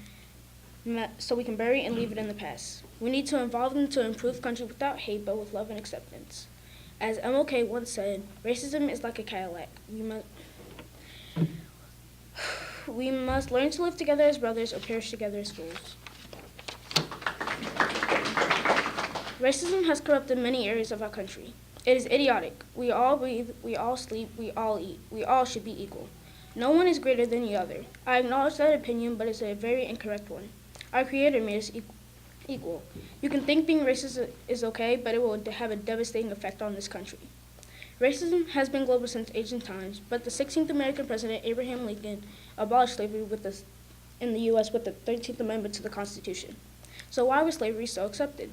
[SPEAKER 9] bury and leave it in the past. We need to involve them to improve country without hate, but with love and acceptance. As MLK once said, racism is like a Cadillac. We must learn to live together as brothers or perish together as fools. Racism has corrupted many areas of our country. It is idiotic. We all breathe, we all sleep, we all eat. We all should be equal. No one is greater than the other. I acknowledge that opinion, but it's a very incorrect one. Our Creator made us equal. You can think being racist is okay, but it will have a devastating effect on this country. Racism has been global since ancient times, but the 16th American President, Abraham Lincoln, abolished slavery in the U.S. with the 13th Amendment to the Constitution. So why was slavery so accepted?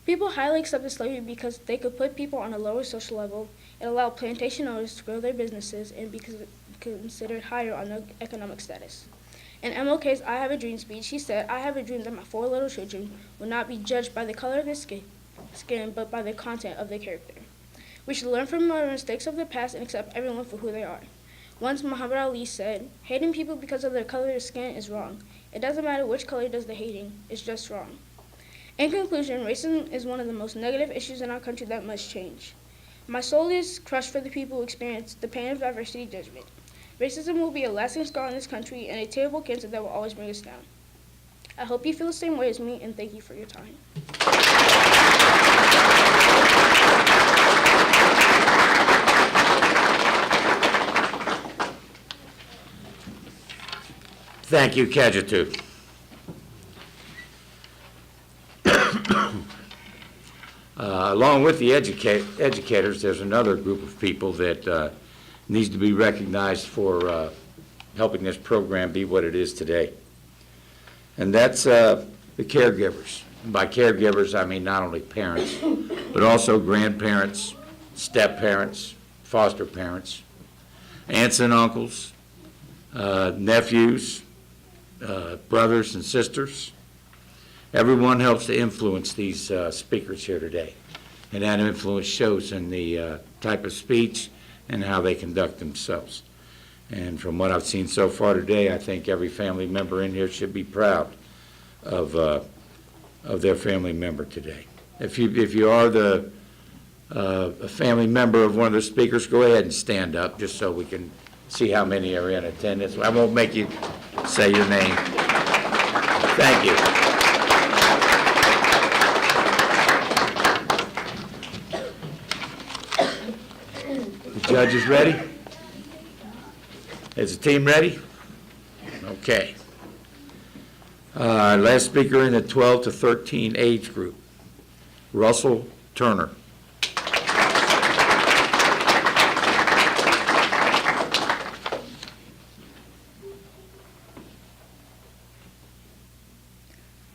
[SPEAKER 9] People highly accepted slavery because they could put people on a lower social level, it allowed plantation owners to grow their businesses, and because it considered higher on their economic status. In MLK's I Have a Dream speech, he said, "I have a dream that my 4 little children will not be judged by the color of their skin, but by the content of their character." We should learn from our mistakes of the past and accept everyone for who they are. Once Muhammad Ali said, "Hating people because of their color of skin is wrong. It doesn't matter which color does the hating, it's just wrong." In conclusion, racism is one of the most negative issues in our country that must change. My soul is crushed for the people who experience the pain of diversity judgment. Racism will be a lasting scar on this country and a terrible cancer that will always bring us down. I hope you feel the same way as me, and thank you for your time.
[SPEAKER 2] Thank you, Kajitu. Along with the educators, there's another group of people that needs to be recognized for helping this program be what it is today. And that's the caregivers. And by caregivers, I mean not only parents, but also grandparents, step-parents, foster parents, aunts and uncles, nephews, brothers and sisters. Everyone helps to influence these speakers here today. And that influence shows in the type of speech and how they conduct themselves. And from what I've seen so far today, I think every family member in here should be proud of their family member today. If you are a family member of one of the speakers, go ahead and stand up just so we can see how many are in attendance. I won't make you say your name. Thank you. The judge is ready? Is the team ready? Okay. Last speaker in the 12 to 13 age group, Russell Turner.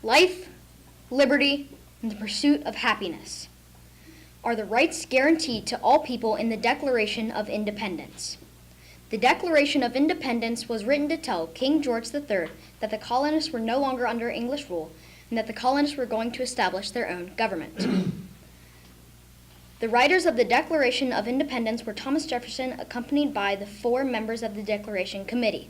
[SPEAKER 11] Life, liberty, and the pursuit of happiness are the rights guaranteed to all people in the Declaration of Independence. The Declaration of Independence was written to tell King George III that the colonists were no longer under English rule and that the colonists were going to establish their own government. The writers of the Declaration of Independence were Thomas Jefferson, accompanied by the 4 members of the Declaration Committee.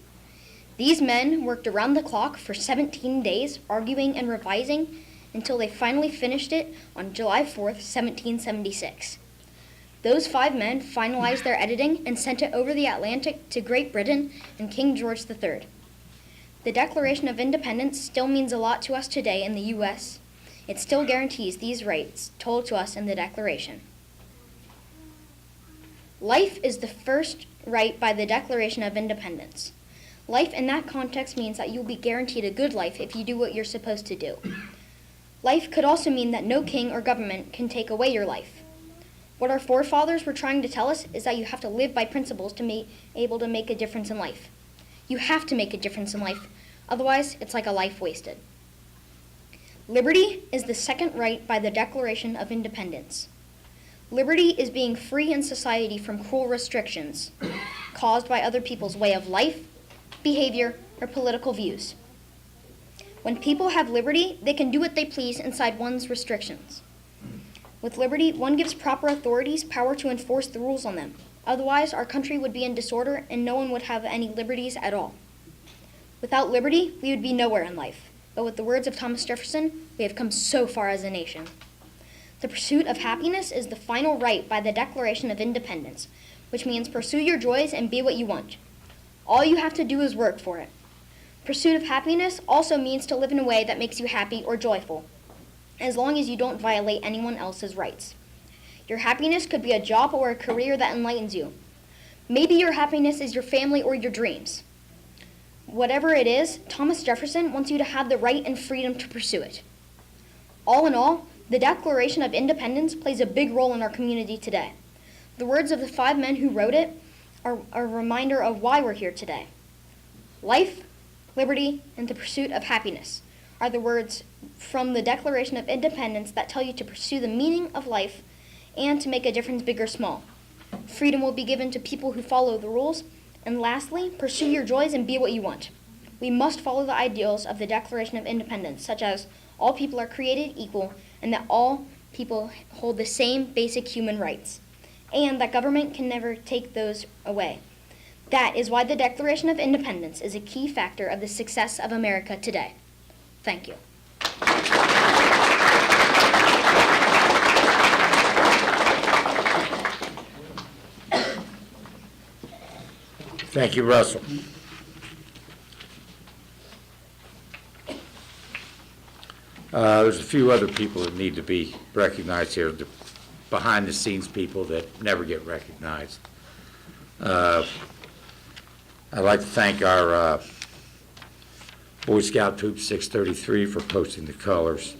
[SPEAKER 11] These men worked around the clock for 17 days, arguing and revising until they finally finished it on July 4th, 1776. Those 5 men finalized their editing and sent it over the Atlantic to Great Britain and King George III. The Declaration of Independence still means a lot to us today in the U.S. It still guarantees these rights told to us in the Declaration. Life is the first right by the Declaration of Independence. Life in that context means that you'll be guaranteed a good life if you do what you're supposed to do. Life could also mean that no king or government can take away your life. What our forefathers were trying to tell us is that you have to live by principles to be able to make a difference in life. You have to make a difference in life, otherwise it's like a life wasted. Liberty is the second right by the Declaration of Independence. Liberty is being free in society from cruel restrictions caused by other people's way of life, behavior, or political views. When people have liberty, they can do what they please inside one's restrictions. With liberty, one gives proper authorities power to enforce the rules on them. Otherwise, our country would be in disorder and no one would have any liberties at all. Without liberty, we would be nowhere in life. But with the words of Thomas Jefferson, we have come so far as a nation. The pursuit of happiness is the final right by the Declaration of Independence, which means pursue your joys and be what you want. All you have to do is work for it. Pursuit of happiness also means to live in a way that makes you happy or joyful, as long as you don't violate anyone else's rights. Your happiness could be a job or a career that enlightens you. Maybe your happiness is your family or your dreams. Whatever it is, Thomas Jefferson wants you to have the right and freedom to pursue it. All in all, the Declaration of Independence plays a big role in our community today. The words of the 5 men who wrote it are a reminder of why we're here today. Life, liberty, and the pursuit of happiness are the words from the Declaration of Independence that tell you to pursue the meaning of life and to make a difference big or small. Freedom will be given to people who follow the rules. And lastly, pursue your joys and be what you want. We must follow the ideals of the Declaration of Independence, such as all people are created equal and that all people hold the same basic human rights, and that government can never take those away. That is why the Declaration of Independence is a key factor of the success of America today. Thank you.
[SPEAKER 2] Thank you, Russell. There's a few other people that need to be recognized here, the behind-the-scenes people that never get recognized. I'd like to thank our Boy Scout Troop 633 for posting the colors.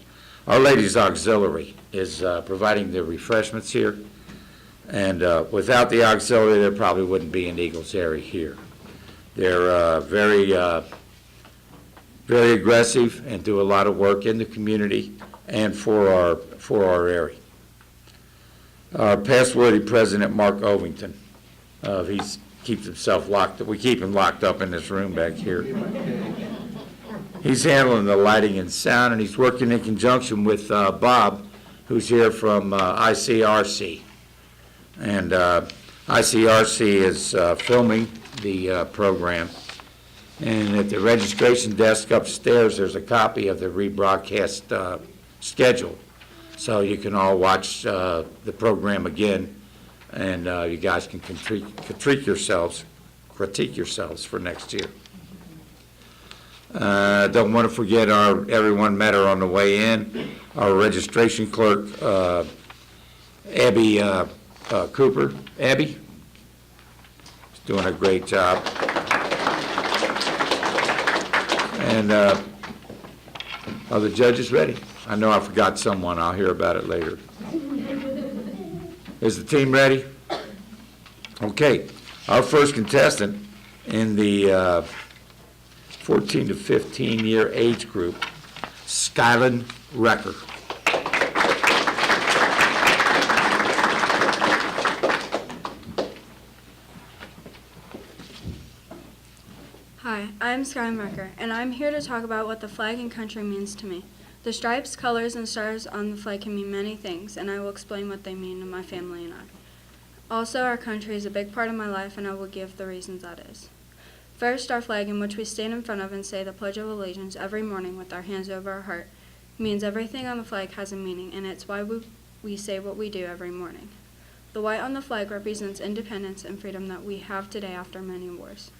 [SPEAKER 2] Our Ladies Auxiliary is providing the refreshments here. And without the auxiliary, there probably wouldn't be an Eagles Aerie here. They're very aggressive and do a lot of work in the community and for our Aerie. Our past worthy president, Mark Ovington, he keeps himself locked. We keep him locked up in this room back here. He's handling the lighting and sound, and he's working in conjunction with Bob, who's here from ICRC. And ICRC is filming the program. And at the registration desk upstairs, there's a copy of the rebroadcast schedule. So you can all watch the program again, and you guys can critique yourselves for next year. Don't want to forget everyone met her on the way in. Our registration clerk, Abby Cooper. Abby? She's doing a great job. And are the judges ready? I know I forgot someone. I'll hear about it later. Is the team ready? Okay. Our first contestant in the 14 to 15 year age group, Skyland Recker.
[SPEAKER 12] Hi, I'm Sky Marker, and I'm here to talk about what the flag and country means to me. The stripes, colors, and stars on the flag can mean many things, and I will explain what they mean to my family and I. Also, our country is a big part of my life, and I will give the reasons that is. First, our flag, in which we stand in front of and say the Pledge of Allegiance every morning with our hands over our heart, means everything on the flag has a meaning, and it's why we say what we do every morning. The white on the flag represents independence and freedom that we have today after many wars.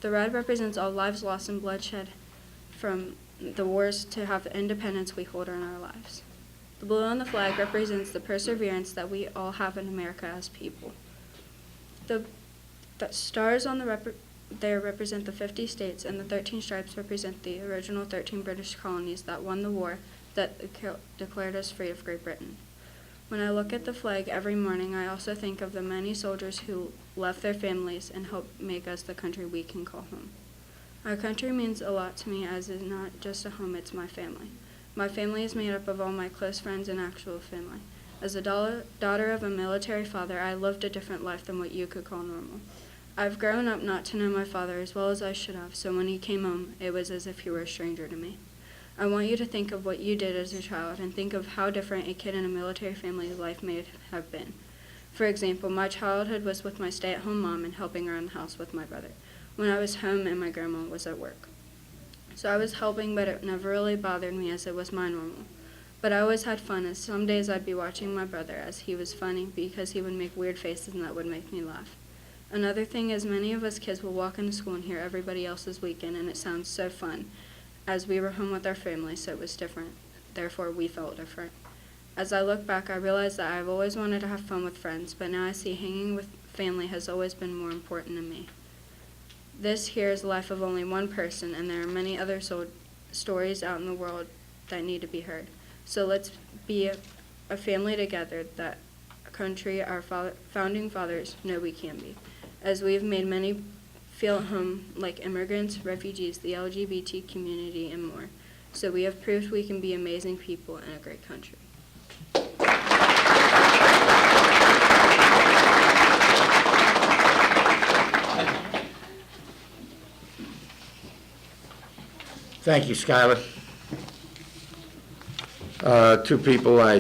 [SPEAKER 12] The red represents all lives lost and bloodshed from the wars to have the independence we hold in our lives. The blue on the flag represents the perseverance that we all have in America as people. The stars on there represent the 50 states, and the 13 stripes represent the original 13 British colonies that won the war that declared us free of Great Britain. When I look at the flag every morning, I also think of the many soldiers who left their families and helped make us the country we can call home. Our country means a lot to me, as it's not just a home, it's my family. My family is made up of all my close friends and actual family. As a daughter of a military father, I lived a different life than what you could call normal. I've grown up not to know my father as well as I should have, so when he came home, it was as if he were a stranger to me. I want you to think of what you did as a child and think of how different a kid in a military family's life may have been. For example, my childhood was with my stay-at-home mom and helping around the house with my brother, when I was home and my grandma was at work. So I was helping, but it never really bothered me as it was my normal. But I always had fun, as some days I'd be watching my brother as he was funny because he would make weird faces and that would make me laugh. Another thing is many of us kids will walk into school and hear everybody else's weekend, and it sounds so fun, as we were home with our family, so it was different. Therefore, we felt different. As I look back, I realize that I've always wanted to have fun with friends, but now I see hanging with family has always been more important to me. This here is the life of only one person, and there are many other stories out in the world that need to be heard. So let's be a family together that a country our founding fathers know we can be. As we have made many feel at home, like immigrants, refugees, the LGBT community, and more. So we have proved we can be amazing people in a great country.
[SPEAKER 2] Thank you, Skylar. Two people I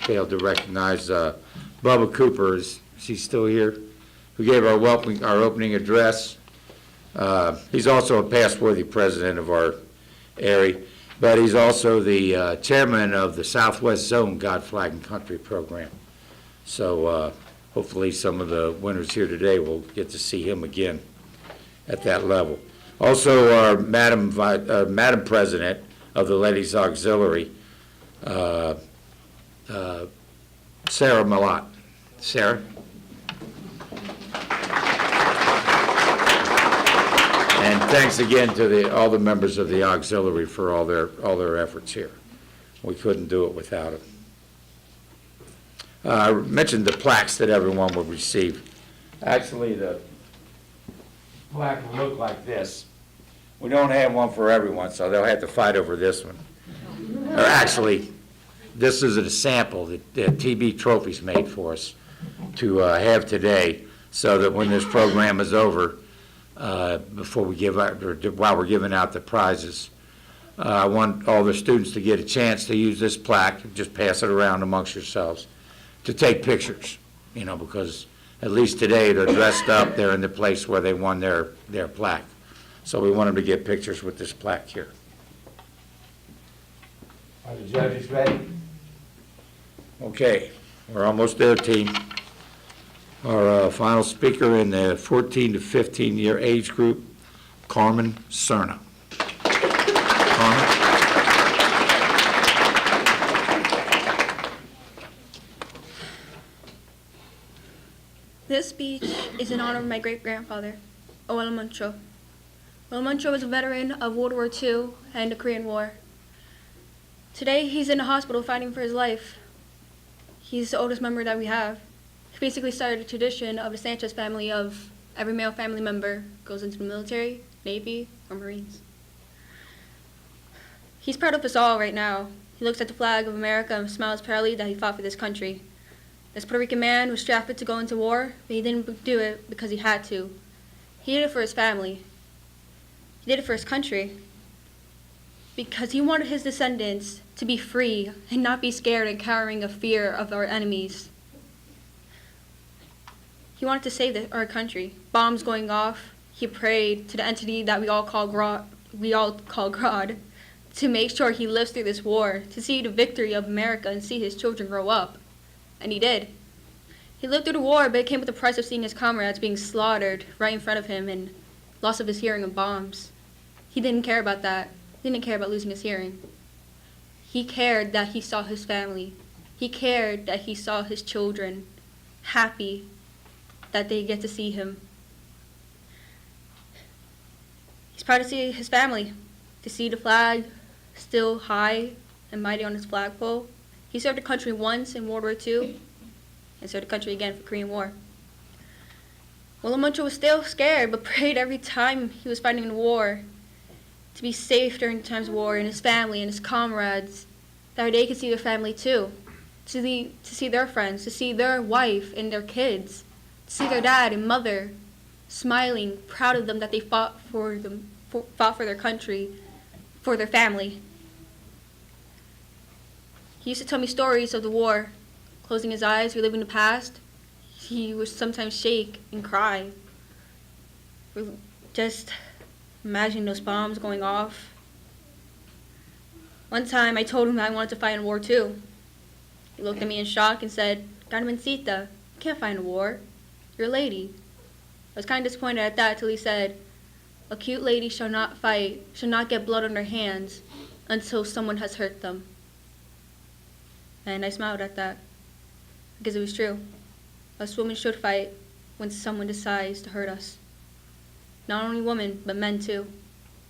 [SPEAKER 2] failed to recognize. Bubba Cooper, is he still here? Who gave our opening address. He's also a past-worthy president of our Aerie, but he's also the chairman of the Southwest Zone God, Flag, and Country program. So hopefully some of the winners here today will get to see him again at that level. Also, our Madam President of the Ladies Auxiliary, Sarah Malott. Sarah? And thanks again to all the members of the auxiliary for all their efforts here. We couldn't do it without them. I mentioned the plaques that everyone will receive. Actually, the plaque will look like this. We don't have one for everyone, so they'll have to fight over this one. Or actually, this is a sample that TB Trophies made for us to have today, so that when this program is over, before we give out, or while we're giving out the prizes, I want all the students to get a chance to use this plaque, just pass it around amongst yourselves, to take pictures, because at least today they're dressed up, they're in the place where they won their plaque. So we want them to get pictures with this plaque here. Are the judges ready? Okay, we're almost there, team. Our final speaker in the 14 to 15 year age group, Carmen Cerna. Carmen?
[SPEAKER 9] This speech is in honor of my great-grandfather, Oel Moncho.
[SPEAKER 12] Muncho was a veteran of World War II and the Korean War. Today, he's in the hospital fighting for his life. He's the oldest member that we have. He basically started a tradition of the Sanchez family of every male family member goes into the military, Navy, or Marines. He's proud of us all right now. He looks at the flag of America and smiles proudly that he fought for this country. This Puerto Rican man was drafted to go into war, but he didn't do it because he had to. He did it for his family. He did it for his country. Because he wanted his descendants to be free and not be scared and cowering of fear of our enemies. He wanted to save our country. Bombs going off, he prayed to the entity that we all call God, to make sure he lives through this war, to see the victory of America and see his children grow up. And he did. He lived through the war, but it came with the price of seeing his comrades being slaughtered right in front of him and loss of his hearing of bombs. He didn't care about that. He didn't care about losing his hearing. He cared that he saw his family. He cared that he saw his children happy that they get to see him. He's proud to see his family, to see the flag still high and mighty on his flagpole. He served the country once in World War II and served the country again for the Korean War. Muncho was still scared, but prayed every time he was fighting in the war to be safe during times of war, and his family and his comrades, that they could see their family too, to see their friends, to see their wife and their kids, to see their dad and mother smiling, proud of them that they fought for their country, for their family. He used to tell me stories of the war, closing his eyes, reliving the past. He would sometimes shake and cry, just imagining those bombs going off. One time I told him that I wanted to fight in war too. He looked at me in shock and said, "Carmencita, you can't fight in a war. You're a lady." I was kind of disappointed at that till he said, "A cute lady shall not fight, shall not get blood on their hands until someone has hurt them." And I smiled at that, because it was true. Us women should fight when someone decides to hurt us. Not only women, but men too,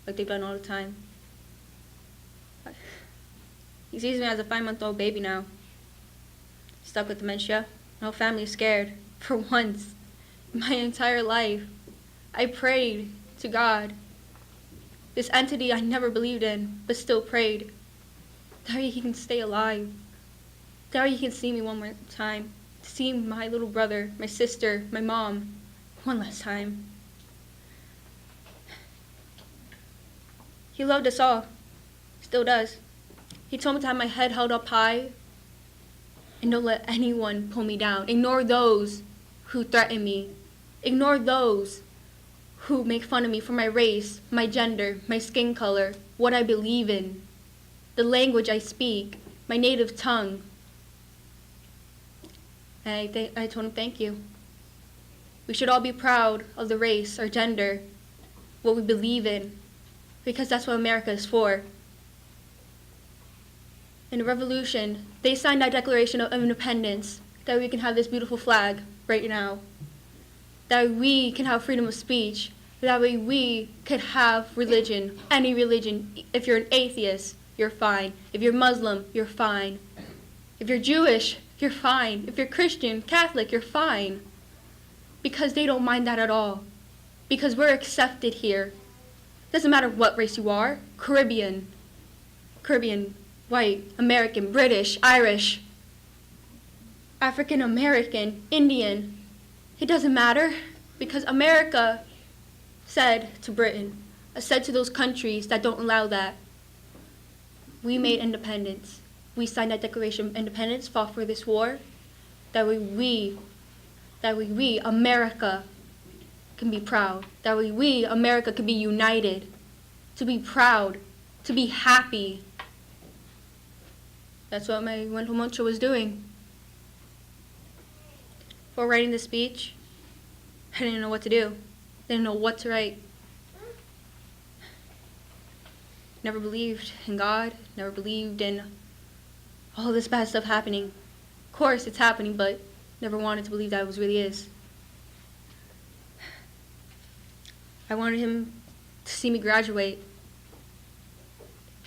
[SPEAKER 12] like they've done all the time. He sees me as a 5-month-old baby now, stuck with dementia. My whole family is scared. For once in my entire life, I prayed to God, this entity I never believed in, but still prayed, that he can stay alive, that he can see me one more time, to see my little brother, my sister, my mom, one last time. He loved us all, still does. He told me to have my head held up high and don't let anyone pull me down. Ignore those who threaten me. Ignore those who make fun of me for my race, my gender, my skin color, what I believe in, the language I speak, my native tongue. And I told him thank you. We should all be proud of the race, our gender, what we believe in, because that's what America is for. In the revolution, they signed that Declaration of Independence, that we can have this beautiful flag right now, that we can have freedom of speech, that way we could have religion, any religion. If you're an atheist, you're fine. If you're Muslim, you're fine. If you're Jewish, you're fine. If you're Christian, Catholic, you're fine. Because they don't mind that at all. Because we're accepted here. Doesn't matter what race you are, Caribbean, white, American, British, Irish, African American, Indian. It doesn't matter, because America said to Britain, said to those countries that don't allow that, we made independence. We signed that Declaration of Independence, fought for this war, that way we, America, can be proud. That way we, America, can be united, to be proud, to be happy. That's what my Muncho was doing. Before writing this speech, I didn't know what to do. Didn't know what to write. Never believed in God, never believed in all this bad stuff happening. Of course it's happening, but never wanted to believe that it really is. I wanted him to see me graduate.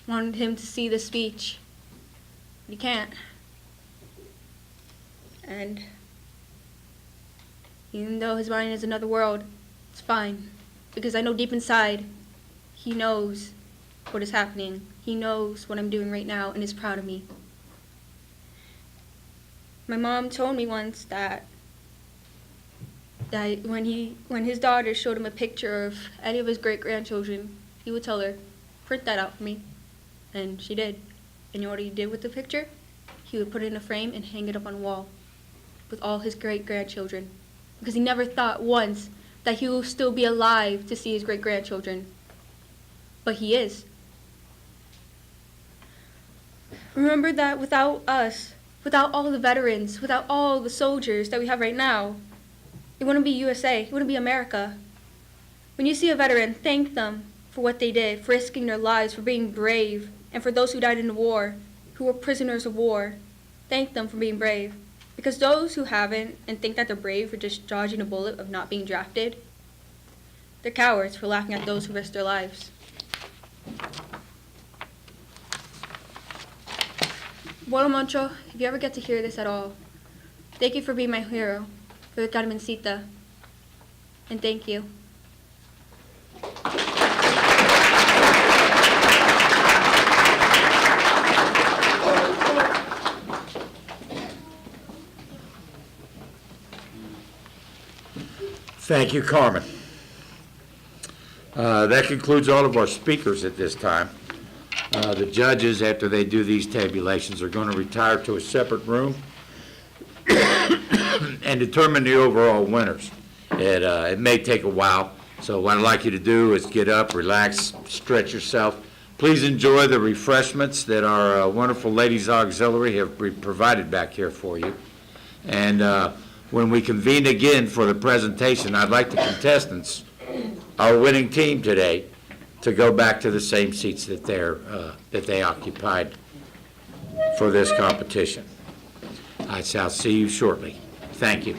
[SPEAKER 12] Wanted him to see the speech, but he can't. And even though his mind is another world, it's fine, because I know deep inside he knows what is happening. He knows what I'm doing right now and is proud of me. My mom told me once that when his daughter showed him a picture of any of his great-grandchildren, he would tell her, print that out for me. And she did. And you know what he did with the picture? He would put it in a frame and hang it up on a wall with all his great-grandchildren. Because he never thought once that he will still be alive to see his great-grandchildren. But he is. Remember that without us, without all the veterans, without all the soldiers that we have right now, it wouldn't be USA, it wouldn't be America. When you see a veteran, thank them for what they did, for risking their lives, for being brave, and for those who died in the war, who were prisoners of war. Thank them for being brave. Because those who haven't and think that they're brave for just dodging a bullet of not being drafted, they're cowards for laughing at those who risked their lives. Bueno, Moncho, if you ever get to hear this at all, thank you for being my hero, for the Carmencita, and thank you.
[SPEAKER 2] Thank you, Carmen. That concludes all of our speakers at this time. The judges, after they do these tabulations, are going to retire to a separate room and determine the overall winners. It may take a while, so what I'd like you to do is get up, relax, stretch yourself. Please enjoy the refreshments that our wonderful Ladies Auxiliary have provided back here for you. And when we convene again for the presentation, I'd like the contestants, our winning team today, to go back to the same seats that they occupied for this competition. I shall see you shortly. Thank you.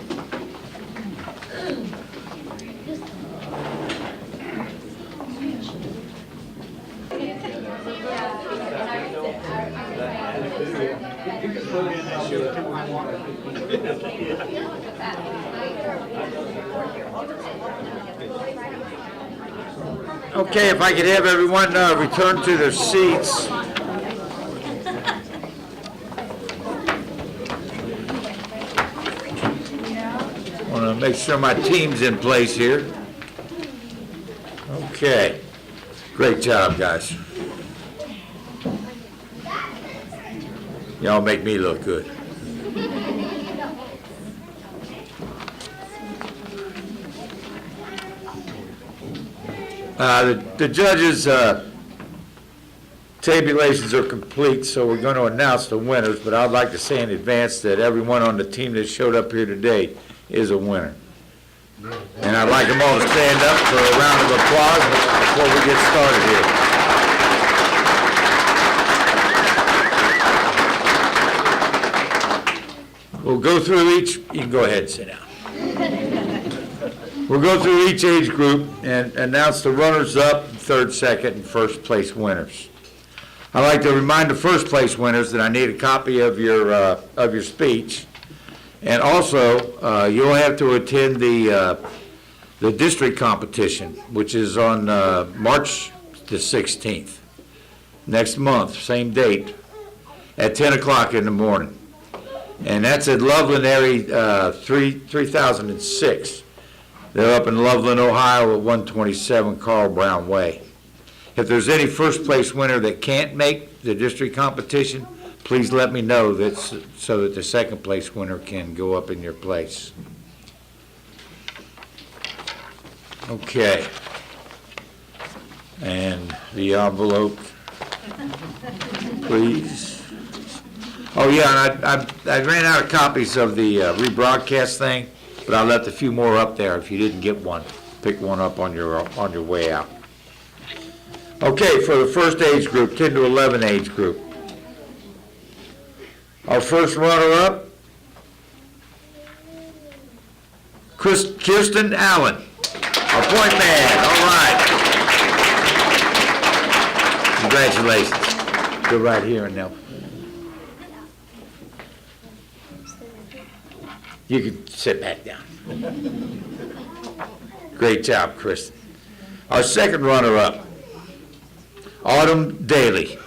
[SPEAKER 2] Okay, if I could have everyone return to their seats. I want to make sure my team's in place here. Okay, great job, guys. Y'all make me look good. The judges' tabulations are complete, so we're going to announce the winners, but I'd like to say in advance that everyone on the team that showed up here today is a winner. And I'd like them all to stand up for a round of applause before we get started here. We'll go through each, you can go ahead and sit down. We'll go through each age group and announce the runners-up, third, second, and first place winners. I'd like to remind the first place winners that I need a copy of your speech, and also you'll have to attend the district competition, which is on March the 16th, next month, same date, at 10 o'clock in the morning, and that's at Loveland, Aerie 3006. They're up in Loveland, Ohio at 127 Carl Brown Way. If there's any first place winner that can't make the district competition, please let me know so that the second place winner can go up in your place. Okay. And the envelope, please. Oh yeah, and I ran out of copies of the rebroadcast thing, but I left a few more up there. If you didn't get one, pick one up on your way out. Okay, for the first age group, 10 to 11 age group. Our first runner-up, Kirsten Allen, our point man. All right. Congratulations. Go right here and now. You can sit back down. Great job, Kristen. Our second runner-up, Autumn Daly.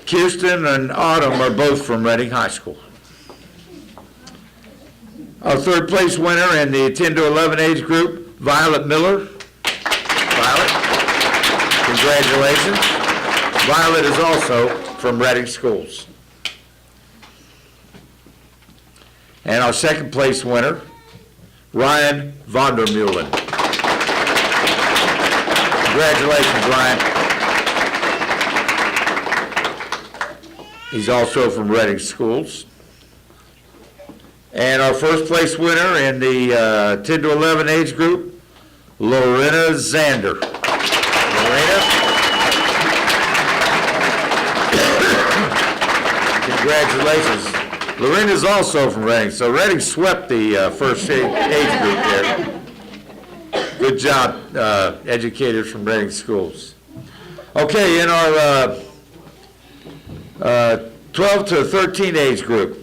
[SPEAKER 2] Kirsten and Autumn are both from Reading High School. Our third place winner in the 10 to 11 age group, Violet Miller. Violet, congratulations. Violet is also from Reading Schools. And our second place winner, Ryan Vondermeulen. Congratulations, Ryan. He's also from Reading Schools. And our first place winner in the 10 to 11 age group, Lorena Zander. Lorena. Congratulations. Lorena's also from Reading, so Reading swept the first age group there. Good job, educators from Reading Schools. Okay, in our 12 to 13 age group,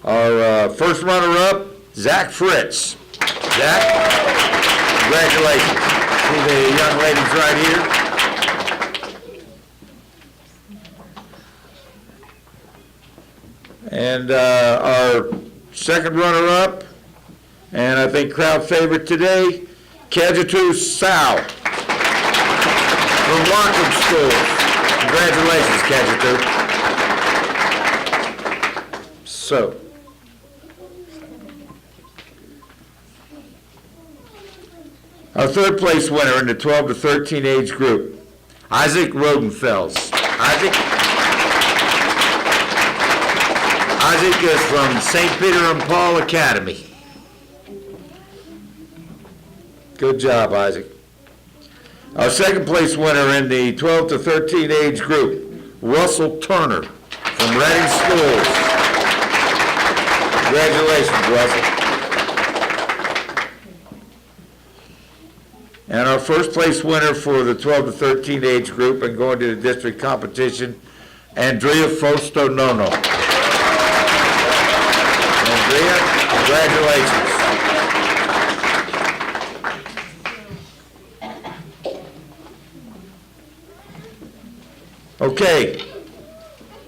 [SPEAKER 2] our first runner-up, Zach Fritz. Zach, congratulations. See the young ladies right here. And our second runner-up, and I think crowd favorite today, Kajitu Sao from Lockwood Schools. Congratulations, Kajitu. So, our third place winner in the 12 to 13 age group, Isaac Rodenfels. Isaac is from St. Peter and Paul Academy. Good job, Isaac. Our second place winner in the 12 to 13 age group, Russell Turner from Reading Schools. Congratulations, Russell. And our first place winner for the 12 to 13 age group and going to the district competition, Andrea Faustonono. Andrea, congratulations. Okay,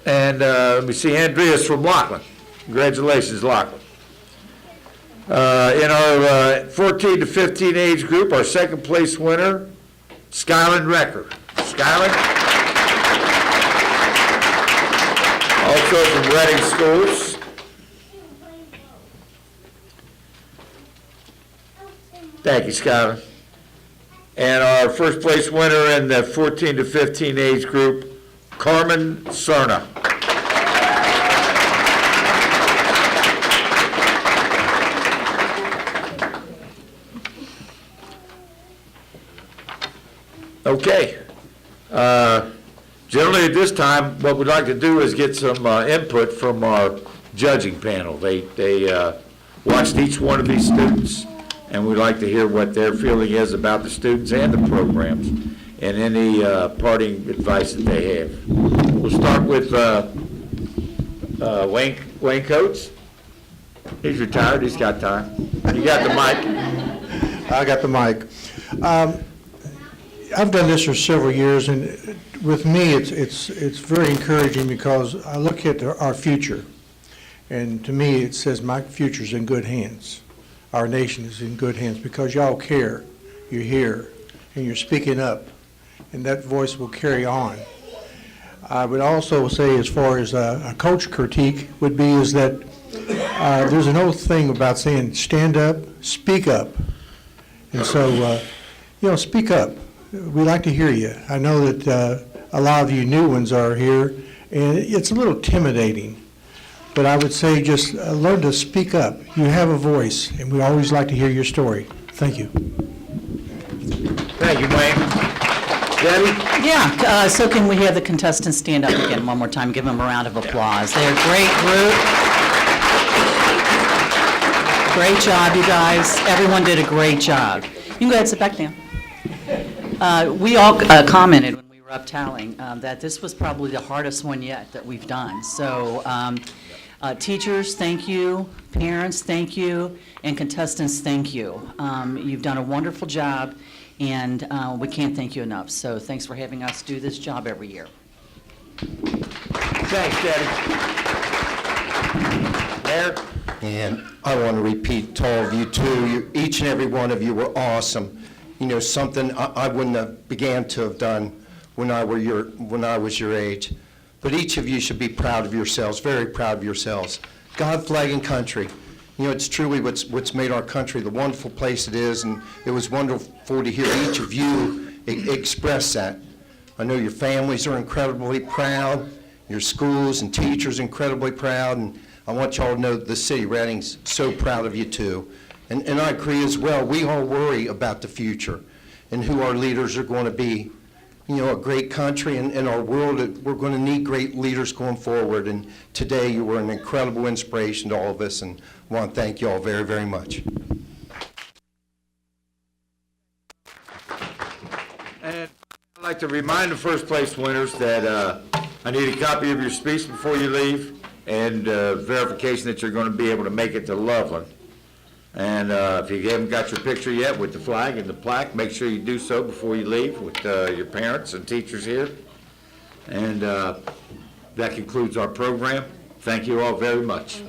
[SPEAKER 2] and let me see, Andrea's from Lachlan. Congratulations, Lachlan. In our 14 to 15 age group, our second place winner, Skyland Recker. Skyland, also from Reading Schools. Thank you, Skyland. And our first place winner in the 14 to 15 age group, Carmen Cerna. Okay. Generally at this time, what we'd like to do is get some input from our judging panel. They watched each one of these students, and we'd like to hear what their feeling is about the students and the programs, and any parting advice that they have. We'll start with Wayne Coates. He's retired, he's got time. You got the mic.
[SPEAKER 13] I got the mic. I've done this for several years, and with me, it's very encouraging because I look at our future, and to me, it says my future's in good hands. Our nation is in good hands because y'all care. You're here, and you're speaking up, and that voice will carry on. I would also say, as far as a coach critique would be, is that there's an old thing about saying, stand up, speak up. And so, speak up. We'd like to hear you. I know that a lot of you new ones are here, and it's a little intimidating. But I would say just learn to speak up. You have a voice, and we always like to hear your story. Thank you.
[SPEAKER 2] Thank you, Wayne. Debbie?
[SPEAKER 14] Yeah, so can we have the contestants stand up again one more time? Give them a round of applause. They're a great group. Great job, you guys. Everyone did a great job. You can go ahead and sit back down. We all commented when we were up tallying that this was probably the hardest one yet that we've done. So teachers, thank you. Parents, thank you. And contestants, thank you. You've done a wonderful job, and we can't thank you enough. So thanks for having us do this job every year.
[SPEAKER 2] Thanks, Debbie. Mayor?
[SPEAKER 15] And I want to repeat to all of you too, each and every one of you were awesome. You know, something I wouldn't have began to have done when I was your age. But each of you should be proud of yourselves, very proud of yourselves. God, flag, and country. You know, it's truly what's made our country the wonderful place it is, and it was wonderful to hear each of you express that. I know your families are incredibly proud, your schools and teachers incredibly proud, and I want y'all to know that the city of Reading's so proud of you too. And I agree as well, we all worry about the future and who our leaders are going to be. You know, a great country and our world, we're going to need great leaders going forward. And today you were an incredible inspiration to all of us, and I want to thank you all very, very much.
[SPEAKER 2] And I'd like to remind the first place winners that I need a copy of your speech before you leave, and verification that you're going to be able to make it to Loveland. And if you haven't got your picture yet with the flag and the plaque, make sure you do so before you leave with your parents and teachers here. And that concludes our program. Thank you all very much.